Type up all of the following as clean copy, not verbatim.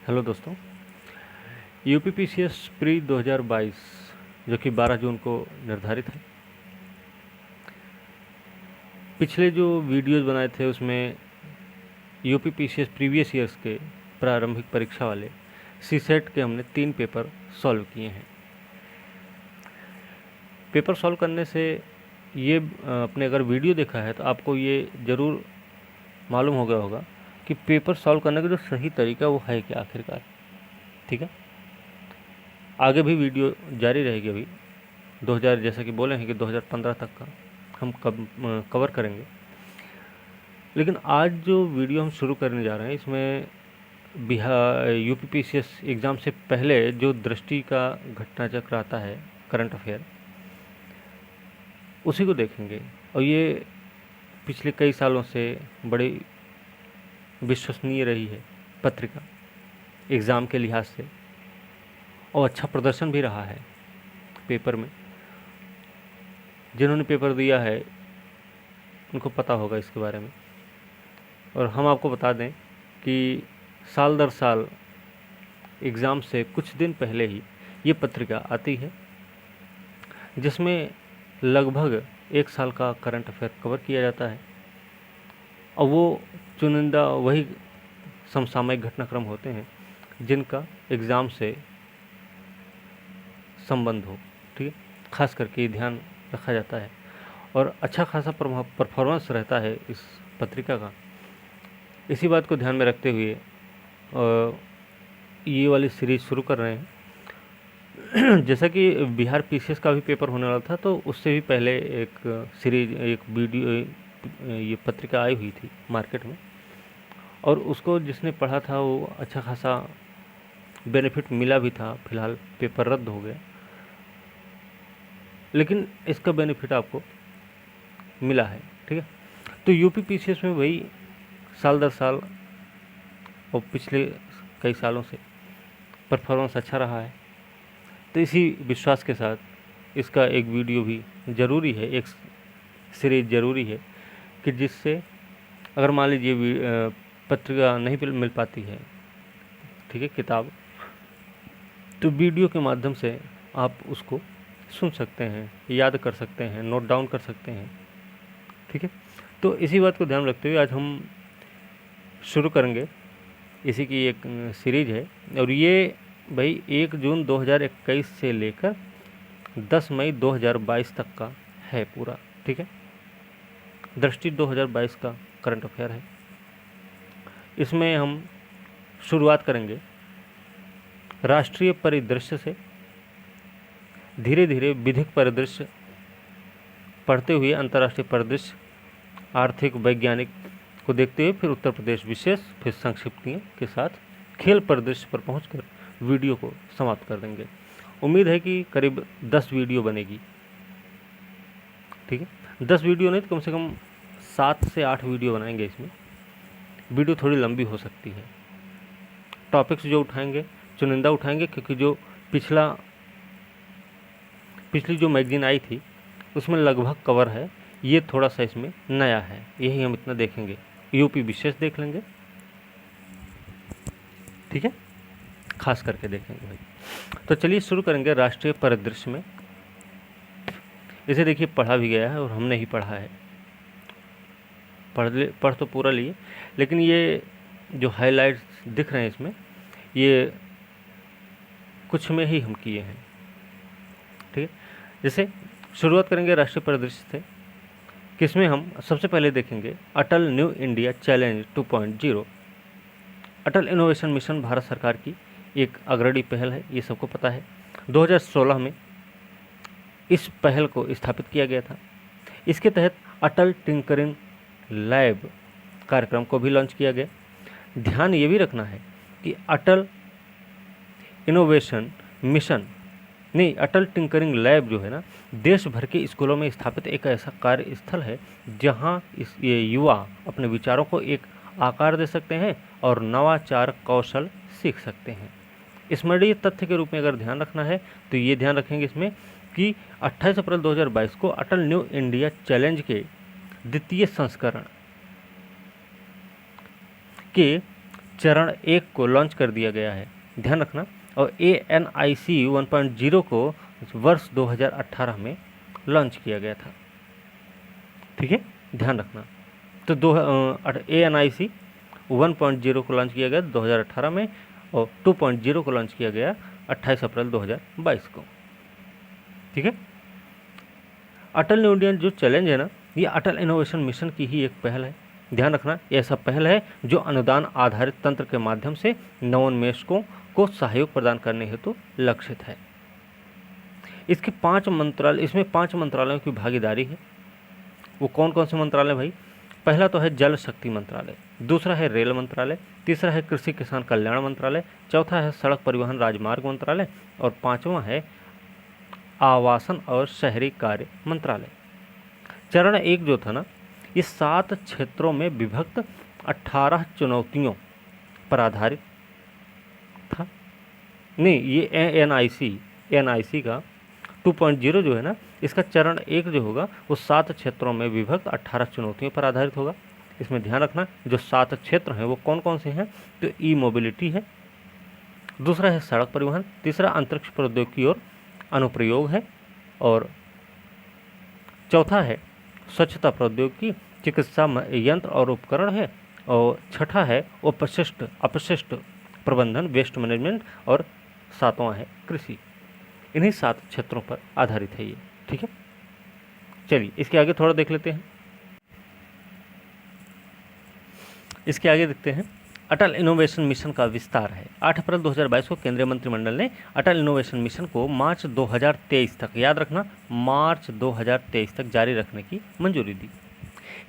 Hello दोस्तों। UPPCS pre 2022 जो कि 12 जून को निर्धारित है। पिछले जो वीडियोज़ बनाए थे उसमें यूपीपीसीएस प्रीवियस ईयर्स के प्रारंभिक परीक्षा वाले सीसेट के हमने 3 पेपर सॉल्व किए हैं। पेपर सॉल्व करने से ये अपने अगर वीडियो देखा है तो आपको ये ज़रूर मालूम हो गया होगा कि पेपर सॉल्व करने का जो सही तरीका वो है क्या आखिरकार। ठीक है, आगे भी वीडियो जारी रहेगी। अभी 2000 जैसा कि बोले हैं कि 2015 तक का हम कवर करेंगे। लेकिन आज जो वीडियो हम शुरू करने जा रहे हैं इसमें बिहार यूपीपीसीएस एग्ज़ाम से पहले जो दृष्टि का घटना चक्र आता है, करंट अफेयर, उसी को देखेंगे। और ये पिछले कई सालों से बड़ी विश्वसनीय रही है पत्रिका एग्ज़ाम के लिहाज से, और अच्छा प्रदर्शन भी रहा है पेपर में। जिन्होंने पेपर दिया है उनको पता होगा इसके बारे में। और हम आपको बता दें कि साल दर साल एग्ज़ाम से कुछ दिन पहले ही ये पत्रिका आती है, जिसमें लगभग 1 साल का करंट अफेयर कवर किया जाता है। और वो चुनिंदा वही समसामयिक घटनाक्रम होते हैं जिनका एग्ज़ाम से संबंध हो। ठीक है, खास करके ध्यान रखा जाता है और अच्छा खासा परफॉर्मेंस रहता है इस पत्रिका का। इसी बात को ध्यान में रखते हुए ये वाली सीरीज़ शुरू कर रहे हैं। जैसा कि बिहार पीसीएस का भी पेपर होने वाला था, तो उससे भी पहले एक सीरीज, एक वीडियो, ये पत्रिका आई हुई थी मार्केट में, और उसको जिसने पढ़ा था वो अच्छा खासा बेनिफिट मिला भी था। फिलहाल पेपर रद्द हो गया, लेकिन इसका बेनिफिट आपको मिला है। ठीक है, तो यूपीपीसीएस में वही साल दर साल और पिछले कई सालों से परफॉर्मेंस अच्छा रहा है। तो इसी विश्वास के साथ इसका एक वीडियो भी ज़रूरी है, एक सीरीज ज़रूरी है, कि जिससे अगर मान लीजिए पत्रिका नहीं मिल पाती है, ठीक है, किताब, तो वीडियो के माध्यम से आप उसको सुन सकते हैं, याद कर सकते हैं, नोट डाउन कर सकते हैं। ठीक है, तो इसी बात को ध्यान रखते हुए आज हम शुरू करेंगे। इसी की एक सीरीज है, और ये भाई 1 जून 2021 से लेकर 10 मई 2022 तक का है पूरा। ठीक है, दृष्टि 2022 का करंट अफेयर है। इसमें हम शुरुआत करेंगे राष्ट्रीय परिदृश्य से, धीरे धीरे विधिक परिदृश्य पढ़ते हुए अंतर्राष्ट्रीय परिदृश्य, आर्थिक, वैज्ञानिक को देखते हुए फिर उत्तर प्रदेश विशेष, फिर संक्षिप्तियों के साथ खेल परिदृश्य पर पहुंचकर वीडियो को समाप्त कर देंगे। उम्मीद है कि करीब 10 वीडियो बनेगी। ठीक है, 10 वीडियो नहीं तो कम से कम 7 से 8 वीडियो बनाएंगे। इसमें वीडियो थोड़ी लंबी हो सकती है। टॉपिक्स जो उठाएंगे चुनिंदा उठाएंगे, क्योंकि जो पिछली जो मैगजीन आई थी उसमें लगभग कवर है। ये थोड़ा सा इसमें नया है, यही हम इतना देखेंगे। यूपी विशेष देख लेंगे, ठीक है, खास करके देखेंगे भाई। तो चलिए शुरू करेंगे राष्ट्रीय परिदृश्य में। इसे देखिए पढ़ा भी गया है और हमने ही पढ़ा है, पढ़ तो पूरा लिए, लेकिन ये जो हाइलाइट्स दिख रहे हैं इसमें, ये कुछ में ही हम किए हैं। ठीक है, जैसे शुरुआत करेंगे राष्ट्रीय परिदृश्य से, किसमें हम सबसे पहले देखेंगे अटल न्यू इंडिया चैलेंज 2.0। अटल इनोवेशन मिशन भारत सरकार की एक अग्रणी पहल है, ये सबको पता है। 2016 में इस पहल को स्थापित किया गया था। इसके तहत अटल टिंकरिंग लैब कार्यक्रम को भी लॉन्च किया गया। ध्यान ये भी रखना है कि अटल इनोवेशन मिशन नहीं, अटल टिंकरिंग लैब जो है ना, देश भर के स्कूलों में स्थापित एक ऐसा कार्य स्थल है जहां ये युवा अपने विचारों को एक आकार दे सकते हैं और नवाचार कौशल सीख सकते हैं। स्मरणीय तथ्य के रूप में अगर ध्यान रखना है तो ये ध्यान रखेंगे इसमें कि 28 अप्रैल 2022 को अटल न्यू इंडिया चैलेंज के द्वितीय संस्करण के चरण 1 को लॉन्च कर दिया गया है, ध्यान रखना। और ANIC 1.0 को वर्ष 2018 में लॉन्च किया गया था, ठीक है, ध्यान रखना। तो ANIC 1.0 को लॉन्च किया गया 2018 में और 2.0 को लॉन्च किया गया 28 अप्रैल 2022 को, ठीक है। अटल न्यू इंडियन जो चैलेंज है ना, ये अटल इनोवेशन मिशन की ही एक पहल है, ध्यान रखना। ये ऐसा पहल है जो अनुदान आधारित तंत्र के माध्यम से नवोन्मेषकों को सहयोग प्रदान करने हेतु लक्षित है। इसके 5 मंत्रालय, इसमें 5 मंत्रालयों की भागीदारी है। वो कौन कौन से मंत्रालय भाई? पहला तो है जल शक्ति मंत्रालय, दूसरा है रेल मंत्रालय, तीसरा है कृषि किसान कल्याण मंत्रालय, चौथा है सड़क परिवहन राजमार्ग मंत्रालय और 5वां है आवासन और शहरी कार्य मंत्रालय। चरण 1 जो था ना, ये 7 क्षेत्रों में विभक्त 18 चुनौतियों पर आधारित था। नहीं, ये NIC का 2.0 जो है ना, इसका चरण 1 जो होगा वो 7 क्षेत्रों में विभक्त 18 चुनौतियों पर आधारित होगा। इसमें ध्यान रखना जो 7 क्षेत्र हैं वो कौन कौन से हैं? तो ई मोबिलिटी है, दूसरा है सड़क परिवहन, तीसरा अंतरिक्ष प्रौद्योगिकी और अनुप्रयोग है और चौथा है स्वच्छता प्रौद्योगिकी, चिकित्सा यंत्र और उपकरण है और छठा है अपशिष्ट प्रबंधन, वेस्ट मैनेजमेंट और 7वां है कृषि। इन्हीं 7 क्षेत्रों पर आधारित है ये, ठीक है। चलिए इसके आगे थोड़ा देख लेते हैं। इसके आगे देखते हैं अटल इनोवेशन मिशन का विस्तार है। 8 अप्रैल 2022 को केंद्रीय मंत्रिमंडल ने अटल इनोवेशन मिशन को मार्च 2023 तक, याद रखना, मार्च 2023 तक जारी रखने की मंजूरी दी।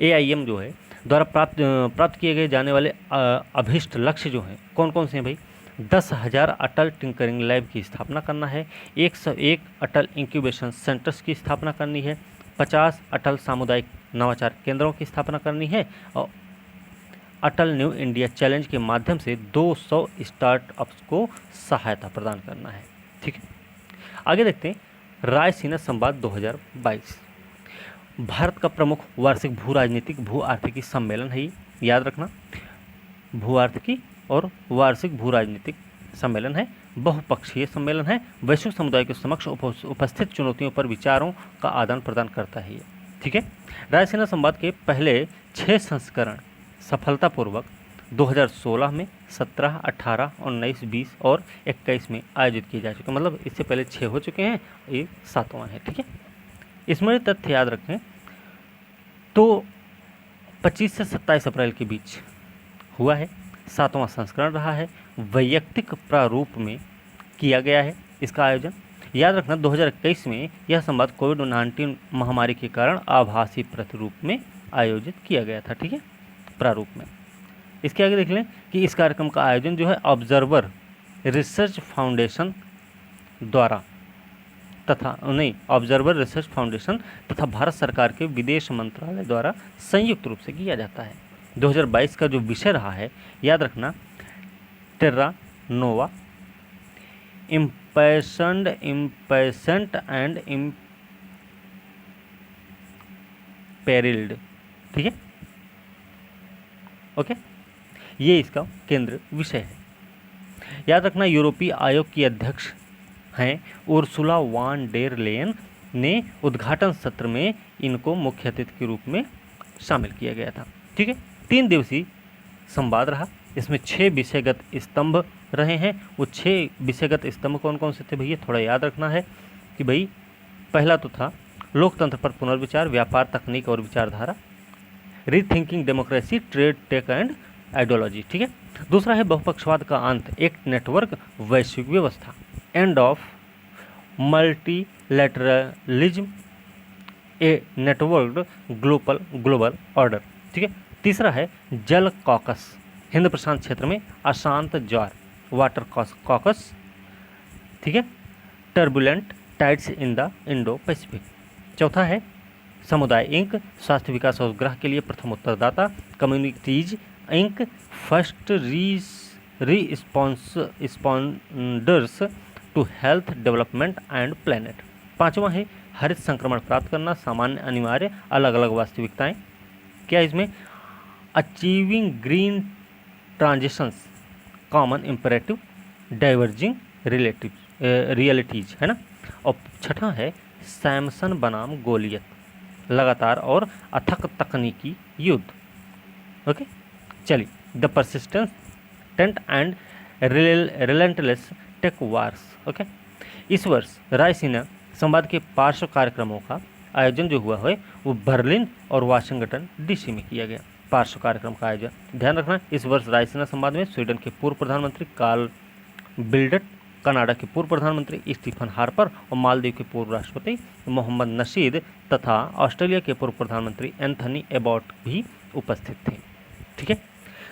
AIM जो है द्वारा प्राप्त किए गए जाने वाले अभिष्ट लक्ष्य जो हैं कौन कौन से हैं भाई? 10,000 अटल टिंकरिंग लैब की स्थापना करना है, 101 अटल इंक्यूबेशन सेंटर्स की स्थापना करनी है, 50 अटल सामुदायिक नवाचार केंद्रों की स्थापना करनी है और अटल न्यू इंडिया चैलेंज के माध्यम से 200 स्टार्टअप्स को सहायता प्रदान करना है, ठीक है। आगे देखते हैं रायसीना संवाद 2022। भारत का प्रमुख वार्षिक भू राजनीतिक भू आर्थिकी सम्मेलन है ये, याद रखना, भू आर्थिकी और वार्षिक भू राजनीतिक सम्मेलन है, बहुपक्षीय सम्मेलन है, वैश्विक समुदाय के समक्ष उपस्थित चुनौतियों पर विचारों का आदान प्रदान करता है ये, ठीक है। रायसीना संवाद के पहले 6 संस्करण सफलतापूर्वक 2016 में, 17, 18, 19, 20 और 21 में आयोजित किए जा चुके हैं। मतलब इससे पहले 6 हो चुके हैं, ये 7वां है, ठीक है। इसमें तथ्य याद रखें तो 25 से 27 अप्रैल के बीच हुआ है, 7वां संस्करण रहा है, वैयक्तिक प्रारूप में किया गया है इसका आयोजन। याद रखना 2021 में यह संवाद कोविड-19 महामारी के कारण आभासी प्रतिरूप में आयोजित किया गया था, ठीक है, प्रारूप में। इसके आगे देख लें कि इस कार्यक्रम का आयोजन जो है ऑब्जर्वर रिसर्च फाउंडेशन द्वारा ऑब्जर्वर रिसर्च फाउंडेशन तथा भारत सरकार के विदेश मंत्रालय द्वारा संयुक्त रूप से किया जाता है। 2022 का जो विषय रहा है याद रखना, टेर्रा नोवा, इम्पैशेंट एंड इम्पेरिल्ड, ठीक है, ओके, ये इसका केंद्र विषय है। याद रखना यूरोपीय आयोग की अध्यक्ष हैं उर्सुला वान डेर लेयन ने उद्घाटन सत्र में इनको मुख्य अतिथि के रूप में शामिल किया गया था, ठीक है। 3 दिवसीय संवाद रहा, इसमें 6 विषयगत स्तंभ रहे हैं। वो 6 विषयगत स्तंभ कौन कौन से थे भैया? थोड़ा याद रखना है कि भाई पहला तो था लोकतंत्र पर पुनर्विचार, व्यापार, तकनीक और विचारधारा, rethinking democracy, trade, tech and ideology, ठीक है। दूसरा है बहुपक्षवाद का अंत, एक नेटवर्क वैश्विक व्यवस्था, end of multilateralism, a networked global order, ठीक है। तीसरा है जल कॉकस, हिंद प्रशांत क्षेत्र में अशांत ज्वार, वाटर कॉकस, ठीक है, turbulent tides in the Indo Pacific. चौथा है समुदाय इंक, स्वास्थ्य विकास और ग्रह के लिए प्रथम उत्तरदाता, communities inc, first responders to health development and planet. 5वां है हरित संक्रमण प्राप्त करना, सामान्य अनिवार्य, अलग अलग वास्तविकताएं। क्या इसमें achieving green transitions common imperative diverging realities, है ना। और छठा है सैमसन बनाम गोलियत, लगातार और अथक तकनीकी युद्ध। ओके, चलिए, the persistence tent and relentless tech wars. Okay, इस वर्ष रायसीना संवाद के पार्श्व कार्यक्रमों का आयोजन जो हुआ है वो बर्लिन और वाशिंगटन डीसी में किया गया। पार्श्व कार्यक्रम का आयोजन ध्यान रखना, इस वर्ष रायसीना संवाद में स्वीडन के पूर्व प्रधानमंत्री कार्ल बिल्डट, कनाडा के पूर्व प्रधानमंत्री स्टीफन हार्पर और मालदीव के पूर्व राष्ट्रपति मोहम्मद नशीद तथा ऑस्ट्रेलिया के पूर्व प्रधानमंत्री एंथनी एबॉट भी उपस्थित थे। ठीक है,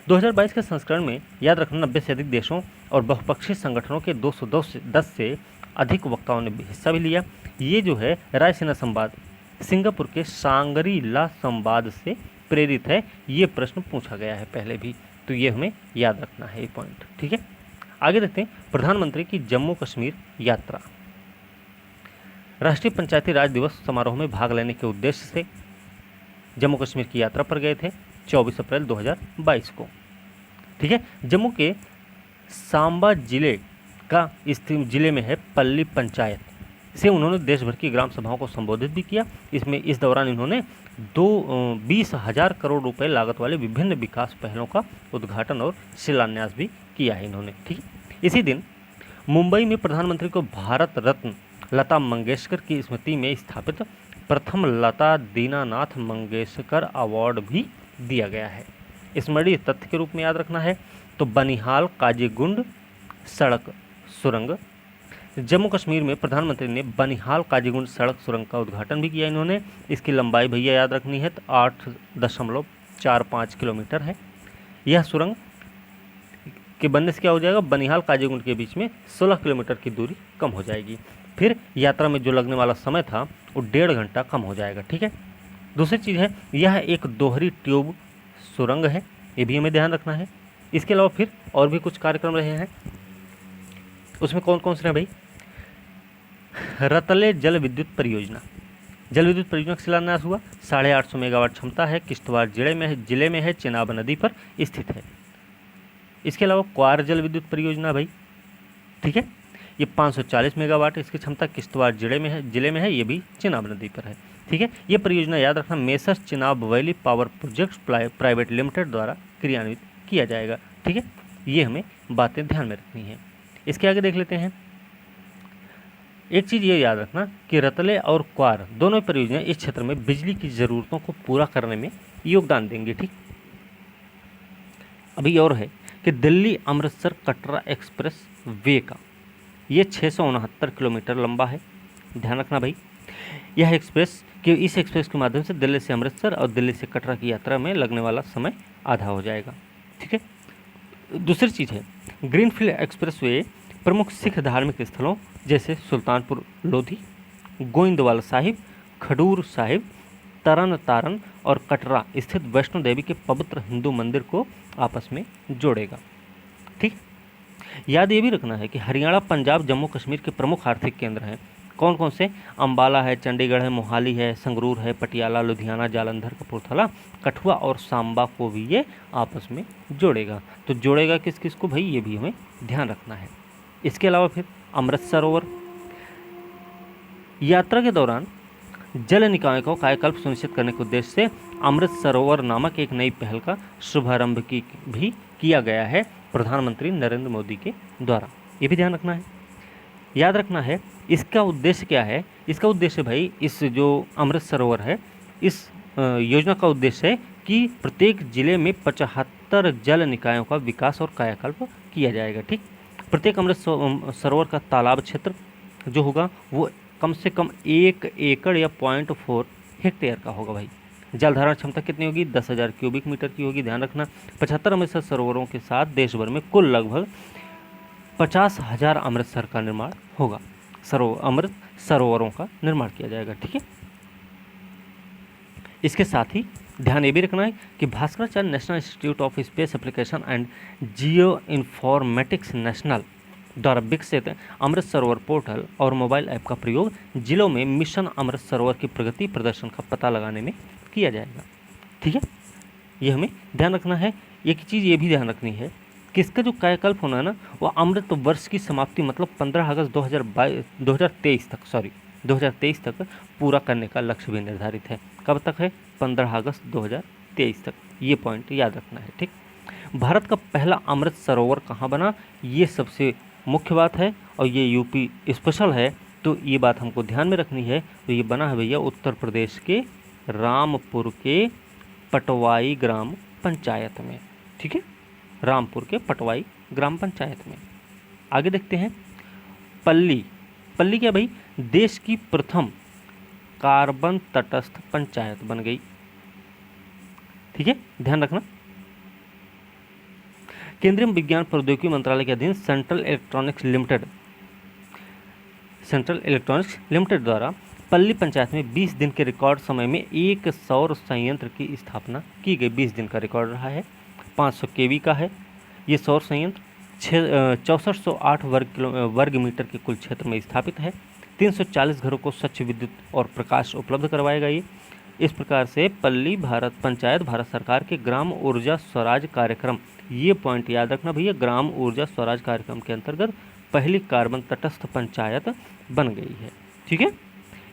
2022 के संस्करण में याद रखना 90 से अधिक देशों और बहुपक्षीय संगठनों के 210 से अधिक वक्ताओं ने हिस्सा भी लिया। ये जो है रायसीना संवाद सिंगापुर के सांगरी ला संवाद से प्रेरित है। ये प्रश्न पूछा गया है पहले भी, तो ये हमें याद रखना है ये पॉइंट। ठीक है, आगे देखते हैं प्रधानमंत्री की जम्मू कश्मीर यात्रा। राष्ट्रीय पंचायती राज दिवस समारोह में भाग लेने के उद्देश्य से जम्मू कश्मीर की यात्रा पर गए थे 24 अप्रैल 2022 को। ठीक है, जम्मू के सांबा जिले का स्थित जिले में है पल्ली पंचायत से उन्होंने देश भर की ग्राम सभाओं को संबोधित भी किया। इस दौरान इन्होंने 20,000 करोड़ रुपए लागत वाले विभिन्न विकास पहलों का उद्घाटन और शिलान्यास भी किया है इन्होंने। ठीक है, इसी दिन मुंबई में प्रधानमंत्री को भारत रत्न लता मंगेशकर की स्मृति में स्थापित प्रथम लता दीनानाथ मंगेशकर अवार्ड भी दिया गया है। स्मरणीय तथ्य के रूप में याद रखना है तो बनिहाल काजीगुंड सड़क सुरंग, जम्मू कश्मीर में प्रधानमंत्री ने बनिहाल काजीगुंड सड़क सुरंग का उद्घाटन भी किया इन्होंने। इसकी लंबाई भैया याद रखनी है तो 8.45 किलोमीटर है। यह सुरंग के बनने से क्या हो जाएगा, बनिहाल काजीगुंड के बीच में 16 किलोमीटर की दूरी कम हो जाएगी। फिर यात्रा में जो लगने वाला समय था वो 1.5 घंटा कम हो जाएगा। ठीक है, दूसरी चीज़ है यह एक दोहरी ट्यूब सुरंग है, ये भी हमें ध्यान रखना है। इसके अलावा फिर और भी कुछ कार्यक्रम रहे हैं, उसमें कौन कौन से हैं भाई, रतले जल विद्युत परियोजना, जल विद्युत परियोजना का शिलान्यास हुआ। 850 मेगावाट क्षमता है, किश्तवाड़ जिले में है, चिनाब नदी पर स्थित है। इसके अलावा क्वार जल विद्युत परियोजना भाई, ठीक है, ये 540 मेगावाट इसकी क्षमता किश्तवाड़ जिले में है, ये भी चिनाब नदी पर है। ठीक है, ये परियोजना याद रखना messrs Chenab valley power projects private limited द्वारा क्रियान्वित किया जाएगा। ठीक है, ये हमें बातें ध्यान में रखनी है। इसके आगे देख लेते हैं, एक चीज़ ये याद रखना कि रतले और क्वार दोनों परियोजनाएं इस क्षेत्र में बिजली की ज़रूरतों को पूरा करने में योगदान देंगे। ठीक, अभी और है कि दिल्ली अमृतसर कटरा एक्सप्रेस वे का ये 669 किलोमीटर लंबा है। ध्यान रखना भाई, यह इस एक्सप्रेस के माध्यम से दिल्ली से अमृतसर और दिल्ली से कटरा की यात्रा में लगने वाला समय आधा हो जाएगा। ठीक है, दूसरी चीज़ है ग्रीनफील्ड एक्सप्रेस वे प्रमुख सिख धार्मिक स्थलों जैसे सुल्तानपुर लोधी, गोइंदवाल साहिब, खडूर साहिब, तरन तारन और कटरा स्थित वैष्णो देवी के पवित्र हिंदू मंदिर को आपस में जोड़ेगा। ठीक, याद ये भी रखना है कि हरियाणा, पंजाब, जम्मू कश्मीर के प्रमुख आर्थिक केंद्र हैं। कौन कौन से, अम्बाला है, चंडीगढ़ है, मोहाली है, संगरूर है, पटियाला, लुधियाना, जालंधर, कपूरथला, कठुआ और सांबा को भी ये आपस में जोड़ेगा। तो जोड़ेगा किस किस को भाई, ये भी हमें ध्यान रखना है। इसके अलावा फिर अमृत सरोवर, यात्रा के दौरान जल निकायों को कायाकल्प सुनिश्चित करने के उद्देश्य से अमृत सरोवर नामक एक नई पहल का शुभारंभ भी किया गया है प्रधानमंत्री नरेंद्र मोदी के द्वारा। ये भी ध्यान रखना है, याद रखना है। इसका उद्देश्य क्या है, इसका उद्देश्य भाई इस जो अमृत सरोवर है इस योजना का उद्देश्य है कि प्रत्येक जिले में 75 जल निकायों का विकास और कायाकल्प किया जाएगा। ठीक, प्रत्येक अमृत सरोवर का तालाब क्षेत्र जो होगा वो कम से कम 1 एकड़ या 0.4 हेक्टेयर का होगा भाई। जल धारण क्षमता कितनी होगी, 10,000 क्यूबिक मीटर की होगी। ध्यान रखना 75 अमृत सरोवरों के साथ देश भर में कुल लगभग 50,000 अमृतसर का निर्माण होगा, अमृत सरोवरों का निर्माण किया जाएगा। ठीक है, इसके साथ ही ध्यान ये भी रखना है कि Bhaskaracharya national institute of space application and geo informatics national द्वारा विकसित अमृत सरोवर पोर्टल और मोबाइल ऐप का प्रयोग जिलों में मिशन अमृत सरोवर की प्रगति प्रदर्शन का पता लगाने में किया जाएगा। ठीक है, ये हमें ध्यान रखना है। एक चीज़ ये भी ध्यान रखनी है किसका जो कायाकल्प होना है ना, वो अमृत वर्ष की समाप्ति मतलब 15 अगस्त 2023 तक पूरा करने का लक्ष्य भी निर्धारित है। कब तक है? 15 अगस्त 2023 तक। ये पॉइंट याद रखना है, ठीक। भारत का पहला अमृत सरोवर कहाँ बना, ये सबसे मुख्य बात है, और ये यूपी स्पेशल है, तो ये बात हमको ध्यान में रखनी है। तो ये बना है भैया उत्तर प्रदेश के रामपुर के पटवाई ग्राम पंचायत में, ठीक है, रामपुर के पटवाई ग्राम पंचायत में। आगे देखते हैं, पल्ली। पल्ली क्या भाई? देश की प्रथम कार्बन तटस्थ पंचायत बन गई, ठीक है, ध्यान रखना। केंद्रीय विज्ञान प्रौद्योगिकी मंत्रालय के अधीन सेंट्रल इलेक्ट्रॉनिक्स लिमिटेड द्वारा पल्ली पंचायत में 20 दिन के रिकॉर्ड समय में एक सौर संयंत्र की स्थापना की गई। 20 दिन का रिकॉर्ड रहा है, 500 केवी का है ये सौर संयंत्र। 6408 वर्ग मीटर के कुल क्षेत्र में स्थापित है। 340 घरों को स्वच्छ विद्युत और प्रकाश उपलब्ध करवाएगा ये। इस प्रकार से पल्ली पंचायत भारत सरकार के ग्राम ऊर्जा स्वराज कार्यक्रम, ये पॉइंट याद रखना भैया, ग्राम ऊर्जा स्वराज कार्यक्रम के अंतर्गत पहली कार्बन तटस्थ पंचायत बन गई है, ठीक है।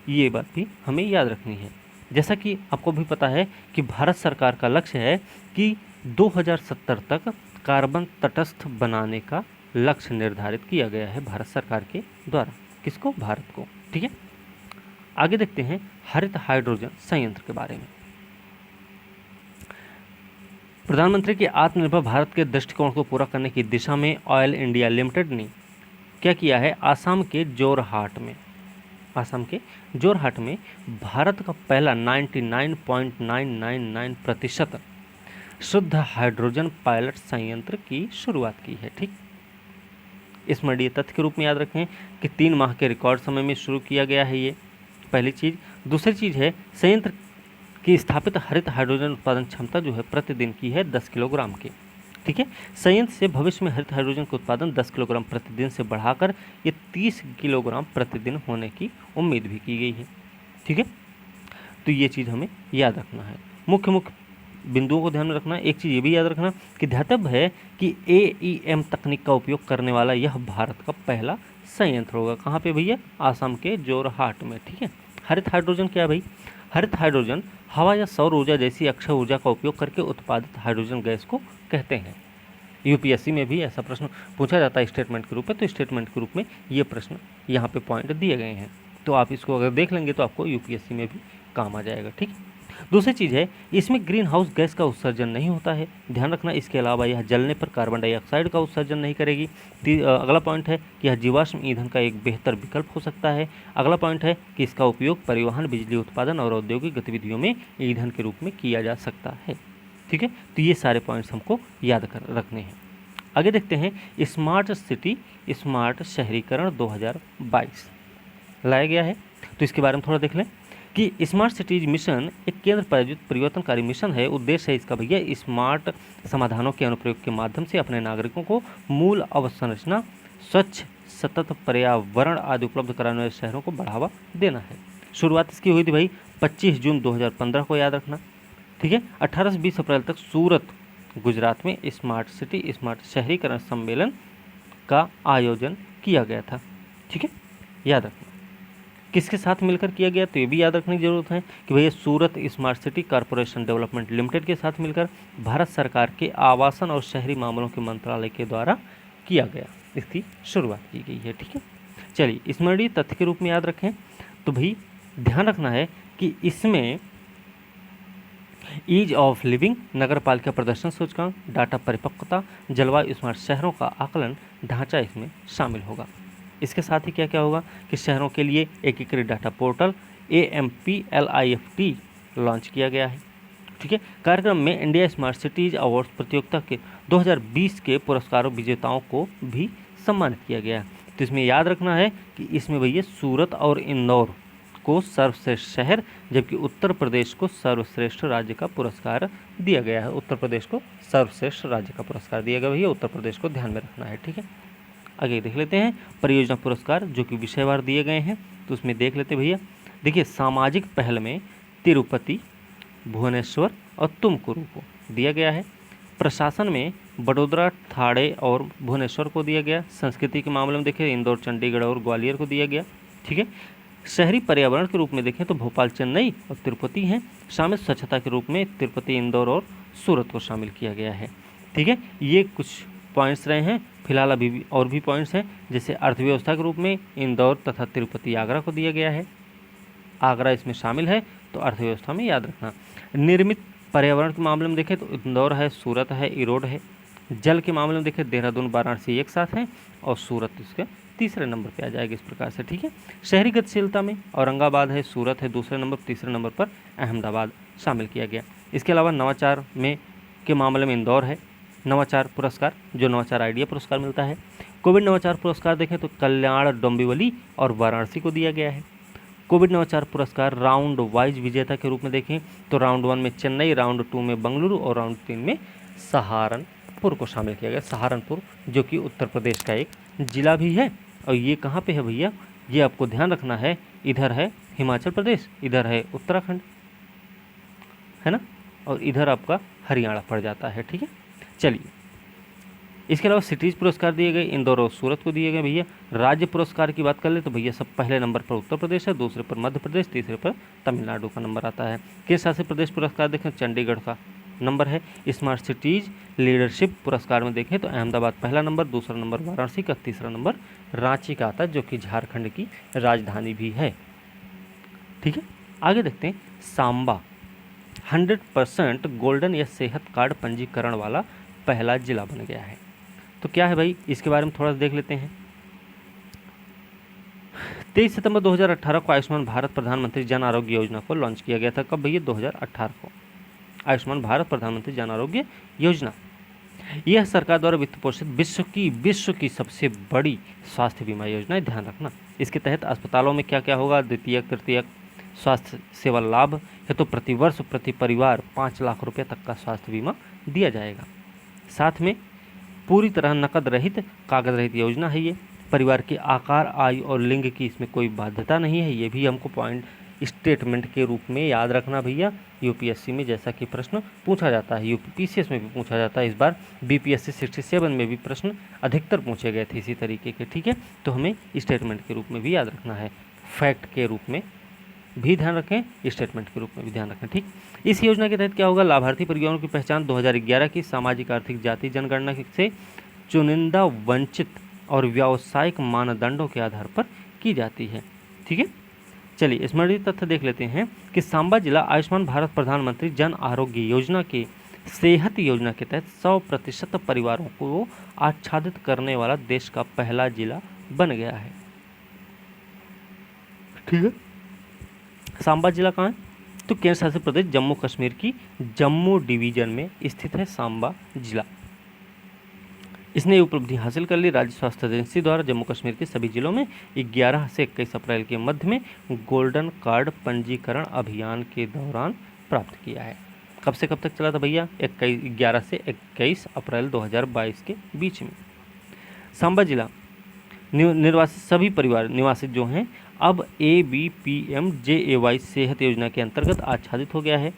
ये बात भी हमें याद रखनी है। जैसा कि आपको भी पता है कि भारत सरकार का लक्ष्य है कि 2070 तक कार्बन तटस्थ बनाने का लक्ष्य निर्धारित किया गया है भारत सरकार के द्वारा। किसको? भारत को, ठीक है। आगे देखते हैं हरित हाइड्रोजन संयंत्र के बारे में। प्रधानमंत्री के आत्मनिर्भर भारत के दृष्टिकोण को पूरा करने की दिशा में ऑयल इंडिया लिमिटेड ने क्या किया है? आसाम के जोरहाट में भारत का पहला 99.999% शुद्ध हाइड्रोजन पायलट संयंत्र की शुरुआत की है, ठीक। स्मरणीय तथ्य के रूप में याद रखें कि 3 माह के रिकॉर्ड समय में शुरू किया गया है ये, पहली चीज़। दूसरी चीज़ है, संयंत्र की स्थापित हरित हाइड्रोजन उत्पादन क्षमता जो है प्रतिदिन की है 10 किलोग्राम की, ठीक है। संयंत्र से भविष्य में हरित हाइड्रोजन का उत्पादन 10 किलोग्राम प्रतिदिन से बढ़ाकर ये 30 किलोग्राम प्रतिदिन होने की उम्मीद भी की गई है, ठीक है। तो ये चीज़ हमें याद रखना है, मुख्य बिंदुओं को ध्यान में रखना है। एक चीज़ ये भी याद रखना कि ध्यातव्य है कि AEM तकनीक का उपयोग करने वाला यह भारत का पहला संयंत्र होगा। कहाँ पे भैया? आसाम के जोरहाट में, ठीक है। हरित हाइड्रोजन क्या है भाई? हरित हाइड्रोजन हवा या सौर ऊर्जा जैसी अक्षय ऊर्जा का उपयोग करके उत्पादित हाइड्रोजन गैस को कहते हैं। यूपीएससी में भी ऐसा प्रश्न पूछा जाता है स्टेटमेंट के रूप में, तो स्टेटमेंट के रूप में ये प्रश्न यहाँ पे पॉइंट दिए गए हैं, तो आप इसको अगर देख लेंगे तो आपको यूपीएससी में भी काम आ जाएगा, ठीक। दूसरी चीज़ है, इसमें ग्रीन हाउस गैस का उत्सर्जन नहीं होता है, ध्यान रखना। इसके अलावा यह जलने पर कार्बन डाइऑक्साइड का उत्सर्जन नहीं करेगी। अगला पॉइंट है कि यह जीवाश्म ईंधन का एक बेहतर विकल्प हो सकता है। अगला पॉइंट है कि इसका उपयोग परिवहन, बिजली उत्पादन और औद्योगिक गतिविधियों में ईंधन के रूप में किया जा सकता है, ठीक है। तो ये सारे पॉइंट्स हमको याद रखने हैं। आगे देखते हैं, स्मार्ट सिटी स्मार्ट शहरीकरण 2022 लाया गया है, तो इसके बारे में थोड़ा देख लें कि स्मार्ट सिटीज मिशन एक केंद्र प्रायोजित परिवर्तनकारी मिशन है। उद्देश्य है इसका भैया स्मार्ट समाधानों के अनुप्रयोग के माध्यम से अपने नागरिकों को मूल अवसंरचना, स्वच्छ, सतत पर्यावरण आदि उपलब्ध कराने वाले शहरों को बढ़ावा देना है। शुरुआत इसकी हुई थी भाई 25 जून 2015 को, याद रखना, ठीक है। 18 से 20 अप्रैल तक सूरत, गुजरात में स्मार्ट सिटी स्मार्ट शहरीकरण सम्मेलन का आयोजन किया गया था, ठीक है, याद रखना। किसके साथ मिलकर किया गया, तो ये भी याद रखने की जरूरत है कि भैया Surat smart city corporation development limited के साथ मिलकर भारत सरकार के आवासन और शहरी मामलों के मंत्रालय के द्वारा किया गया, इसकी शुरुआत की गई है, ठीक है। चलिए, स्मरणीय तथ्य के रूप में याद रखें तो भाई ध्यान रखना है कि इसमें ईज ऑफ लिविंग, नगर पालिका प्रदर्शन सूचकांक, डाटा परिपक्वता, जलवायु स्मार्ट शहरों का आकलन ढांचा इसमें शामिल होगा। इसके साथ ही क्या क्या होगा कि शहरों के लिए एकीकृत डाटा पोर्टल AMPLIFT लॉन्च किया गया है, ठीक है। कार्यक्रम में इंडिया स्मार्ट सिटीज अवार्ड्स प्रतियोगिता के 2020 के पुरस्कारों विजेताओं को भी सम्मानित किया गया है। तो इसमें याद रखना है कि इसमें भैया सूरत और इंदौर को सर्वश्रेष्ठ शहर, जबकि उत्तर प्रदेश को सर्वश्रेष्ठ राज्य का पुरस्कार दिया गया है। उत्तर प्रदेश को सर्वश्रेष्ठ राज्य का पुरस्कार दिया गया भैया, उत्तर प्रदेश को ध्यान में रखना है, ठीक है। आगे देख लेते हैं परियोजना पुरस्कार जो कि विषयवार दिए गए हैं, तो उसमें देख लेते भैया। देखिए, सामाजिक पहल में तिरुपति, भुवनेश्वर और तुमकुरु को दिया गया है। प्रशासन में बड़ोदरा, ठाणे और भुवनेश्वर को दिया गया। संस्कृति के मामले में देखें इंदौर, चंडीगढ़ और ग्वालियर को दिया गया। ठीक है। शहरी पर्यावरण के रूप में देखें तो भोपाल, चेन्नई और तिरुपति हैं। शामिल स्वच्छता के रूप में तिरुपति, इंदौर और सूरत को शामिल किया गया है। ठीक है, ये कुछ पॉइंट्स रहे हैं। फिलहाल अभी भी और भी पॉइंट्स हैं, जैसे अर्थव्यवस्था के रूप में इंदौर तथा तिरुपति, आगरा को दिया गया है। आगरा इसमें शामिल है, तो अर्थव्यवस्था में याद रखना। निर्मित पर्यावरण के मामले में देखें तो इंदौर है, सूरत है, इरोड है। जल के मामले में देखें देहरादून, वाराणसी एक साथ हैं और सूरत इसके तीसरे नंबर पे आ जाएगा इस प्रकार से। ठीक है। शहरी गतिशीलता में औरंगाबाद है, सूरत है दूसरे नंबर, तीसरे नंबर पर अहमदाबाद शामिल किया गया। इसके अलावा नवाचार में के मामले में इंदौर है। नवाचार पुरस्कार, जो नवाचार आइडिया पुरस्कार मिलता है। कोविड नवाचार पुरस्कार देखें तो कल्याण, डोंबिवली और वाराणसी को दिया गया है। कोविड नवाचार पुरस्कार राउंड वाइज विजेता के रूप में देखें तो राउंड 1 में चेन्नई, राउंड 2 में बंगलुरु और राउंड 3 में सहारनपुर को शामिल किया गया। सहारनपुर जो कि उत्तर प्रदेश का एक जिला भी है। और ये कहाँ पे है भैया, ये आपको ध्यान रखना है, इधर है हिमाचल प्रदेश, इधर है उत्तराखंड, है ना, और इधर आपका हरियाणा पड़ जाता है। ठीक है। चलिए, इसके अलावा सिटीज़ पुरस्कार दिए गए, इंदौर और सूरत को दिए गए। भैया राज्य पुरस्कार की बात कर ले तो भैया सब पहले नंबर पर उत्तर प्रदेश है, दूसरे पर मध्य प्रदेश, तीसरे पर तमिलनाडु का नंबर आता है। केंद्र शासित प्रदेश पुरस्कार देखें चंडीगढ़ का नंबर है। स्मार्ट सिटीज़ लीडरशिप पुरस्कार में देखें तो अहमदाबाद पहला नंबर, दूसरा नंबर वाराणसी का, तीसरा नंबर रांची का आता है, जो कि झारखंड की राजधानी भी है। ठीक है। आगे देखते हैं, सांबा 100% गोल्डन या सेहत कार्ड पंजीकरण वाला पहला जिला बन गया है। तो क्या है भाई, इसके बारे में थोड़ा सा देख लेते हैं। 23 सितंबर 2018 को आयुष्मान भारत प्रधानमंत्री जन आरोग्य योजना को लॉन्च किया गया था। कब भैया, 2018 को आयुष्मान भारत प्रधानमंत्री जन आरोग्य योजना। यह सरकार द्वारा वित्त पोषित विश्व की सबसे बड़ी स्वास्थ्य बीमा योजना है, ध्यान रखना। इसके तहत अस्पतालों में क्या क्या होगा, द्वितीयक तृतीयक स्वास्थ्य सेवा लाभ है तो प्रतिवर्ष प्रति परिवार 5 लाख रुपये तक का स्वास्थ्य बीमा दिया जाएगा। साथ में पूरी तरह नकद रहित, कागज रहित योजना है ये। परिवार के आकार, आयु और लिंग की इसमें कोई बाध्यता नहीं है। ये भी हमको पॉइंट स्टेटमेंट के रूप में याद रखना भैया। यूपीएससी में जैसा कि प्रश्न पूछा जाता है, यूपीपीसीएस में भी पूछा जाता है, इस बार बीपीएससी 67 में भी प्रश्न अधिकतर पूछे गए थे इसी तरीके के। ठीक है, तो हमें स्टेटमेंट के रूप में भी याद रखना है, फैक्ट के रूप में भी ध्यान रखें, स्टेटमेंट के रूप में भी ध्यान रखें। ठीक, इस योजना के तहत क्या होगा, लाभार्थी परिवारों की पहचान 2011 की सामाजिक आर्थिक जाति जनगणना से चुनिंदा, वंचित और व्यावसायिक मानदंडों के आधार पर की जाती है। ठीक है। चलिए, स्मरणीय तथ्य देख लेते हैं कि सांबा जिला आयुष्मान भारत प्रधानमंत्री जन आरोग्य योजना के सेहत योजना के तहत 100% परिवारों को आच्छादित करने वाला देश का पहला जिला बन गया है। ठीक है। सांबा जिला कहाँ है, तो केंद्र शासित प्रदेश जम्मू कश्मीर की जम्मू डिवीजन में स्थित है सांबा जिला। इसने ये उपलब्धि हासिल कर ली राज्य स्वास्थ्य एजेंसी द्वारा जम्मू कश्मीर के सभी जिलों में 11 से 21 अप्रैल के मध्य में गोल्डन कार्ड पंजीकरण अभियान के दौरान प्राप्त किया है। कब से कब तक चला था भैया, 11 से 21 अप्रैल 2022 के बीच में। सांबा जिला निर्वासित सभी परिवार निवासी जो हैं अब ABPMJAY सेहत योजना के अंतर्गत आच्छादित हो गया है।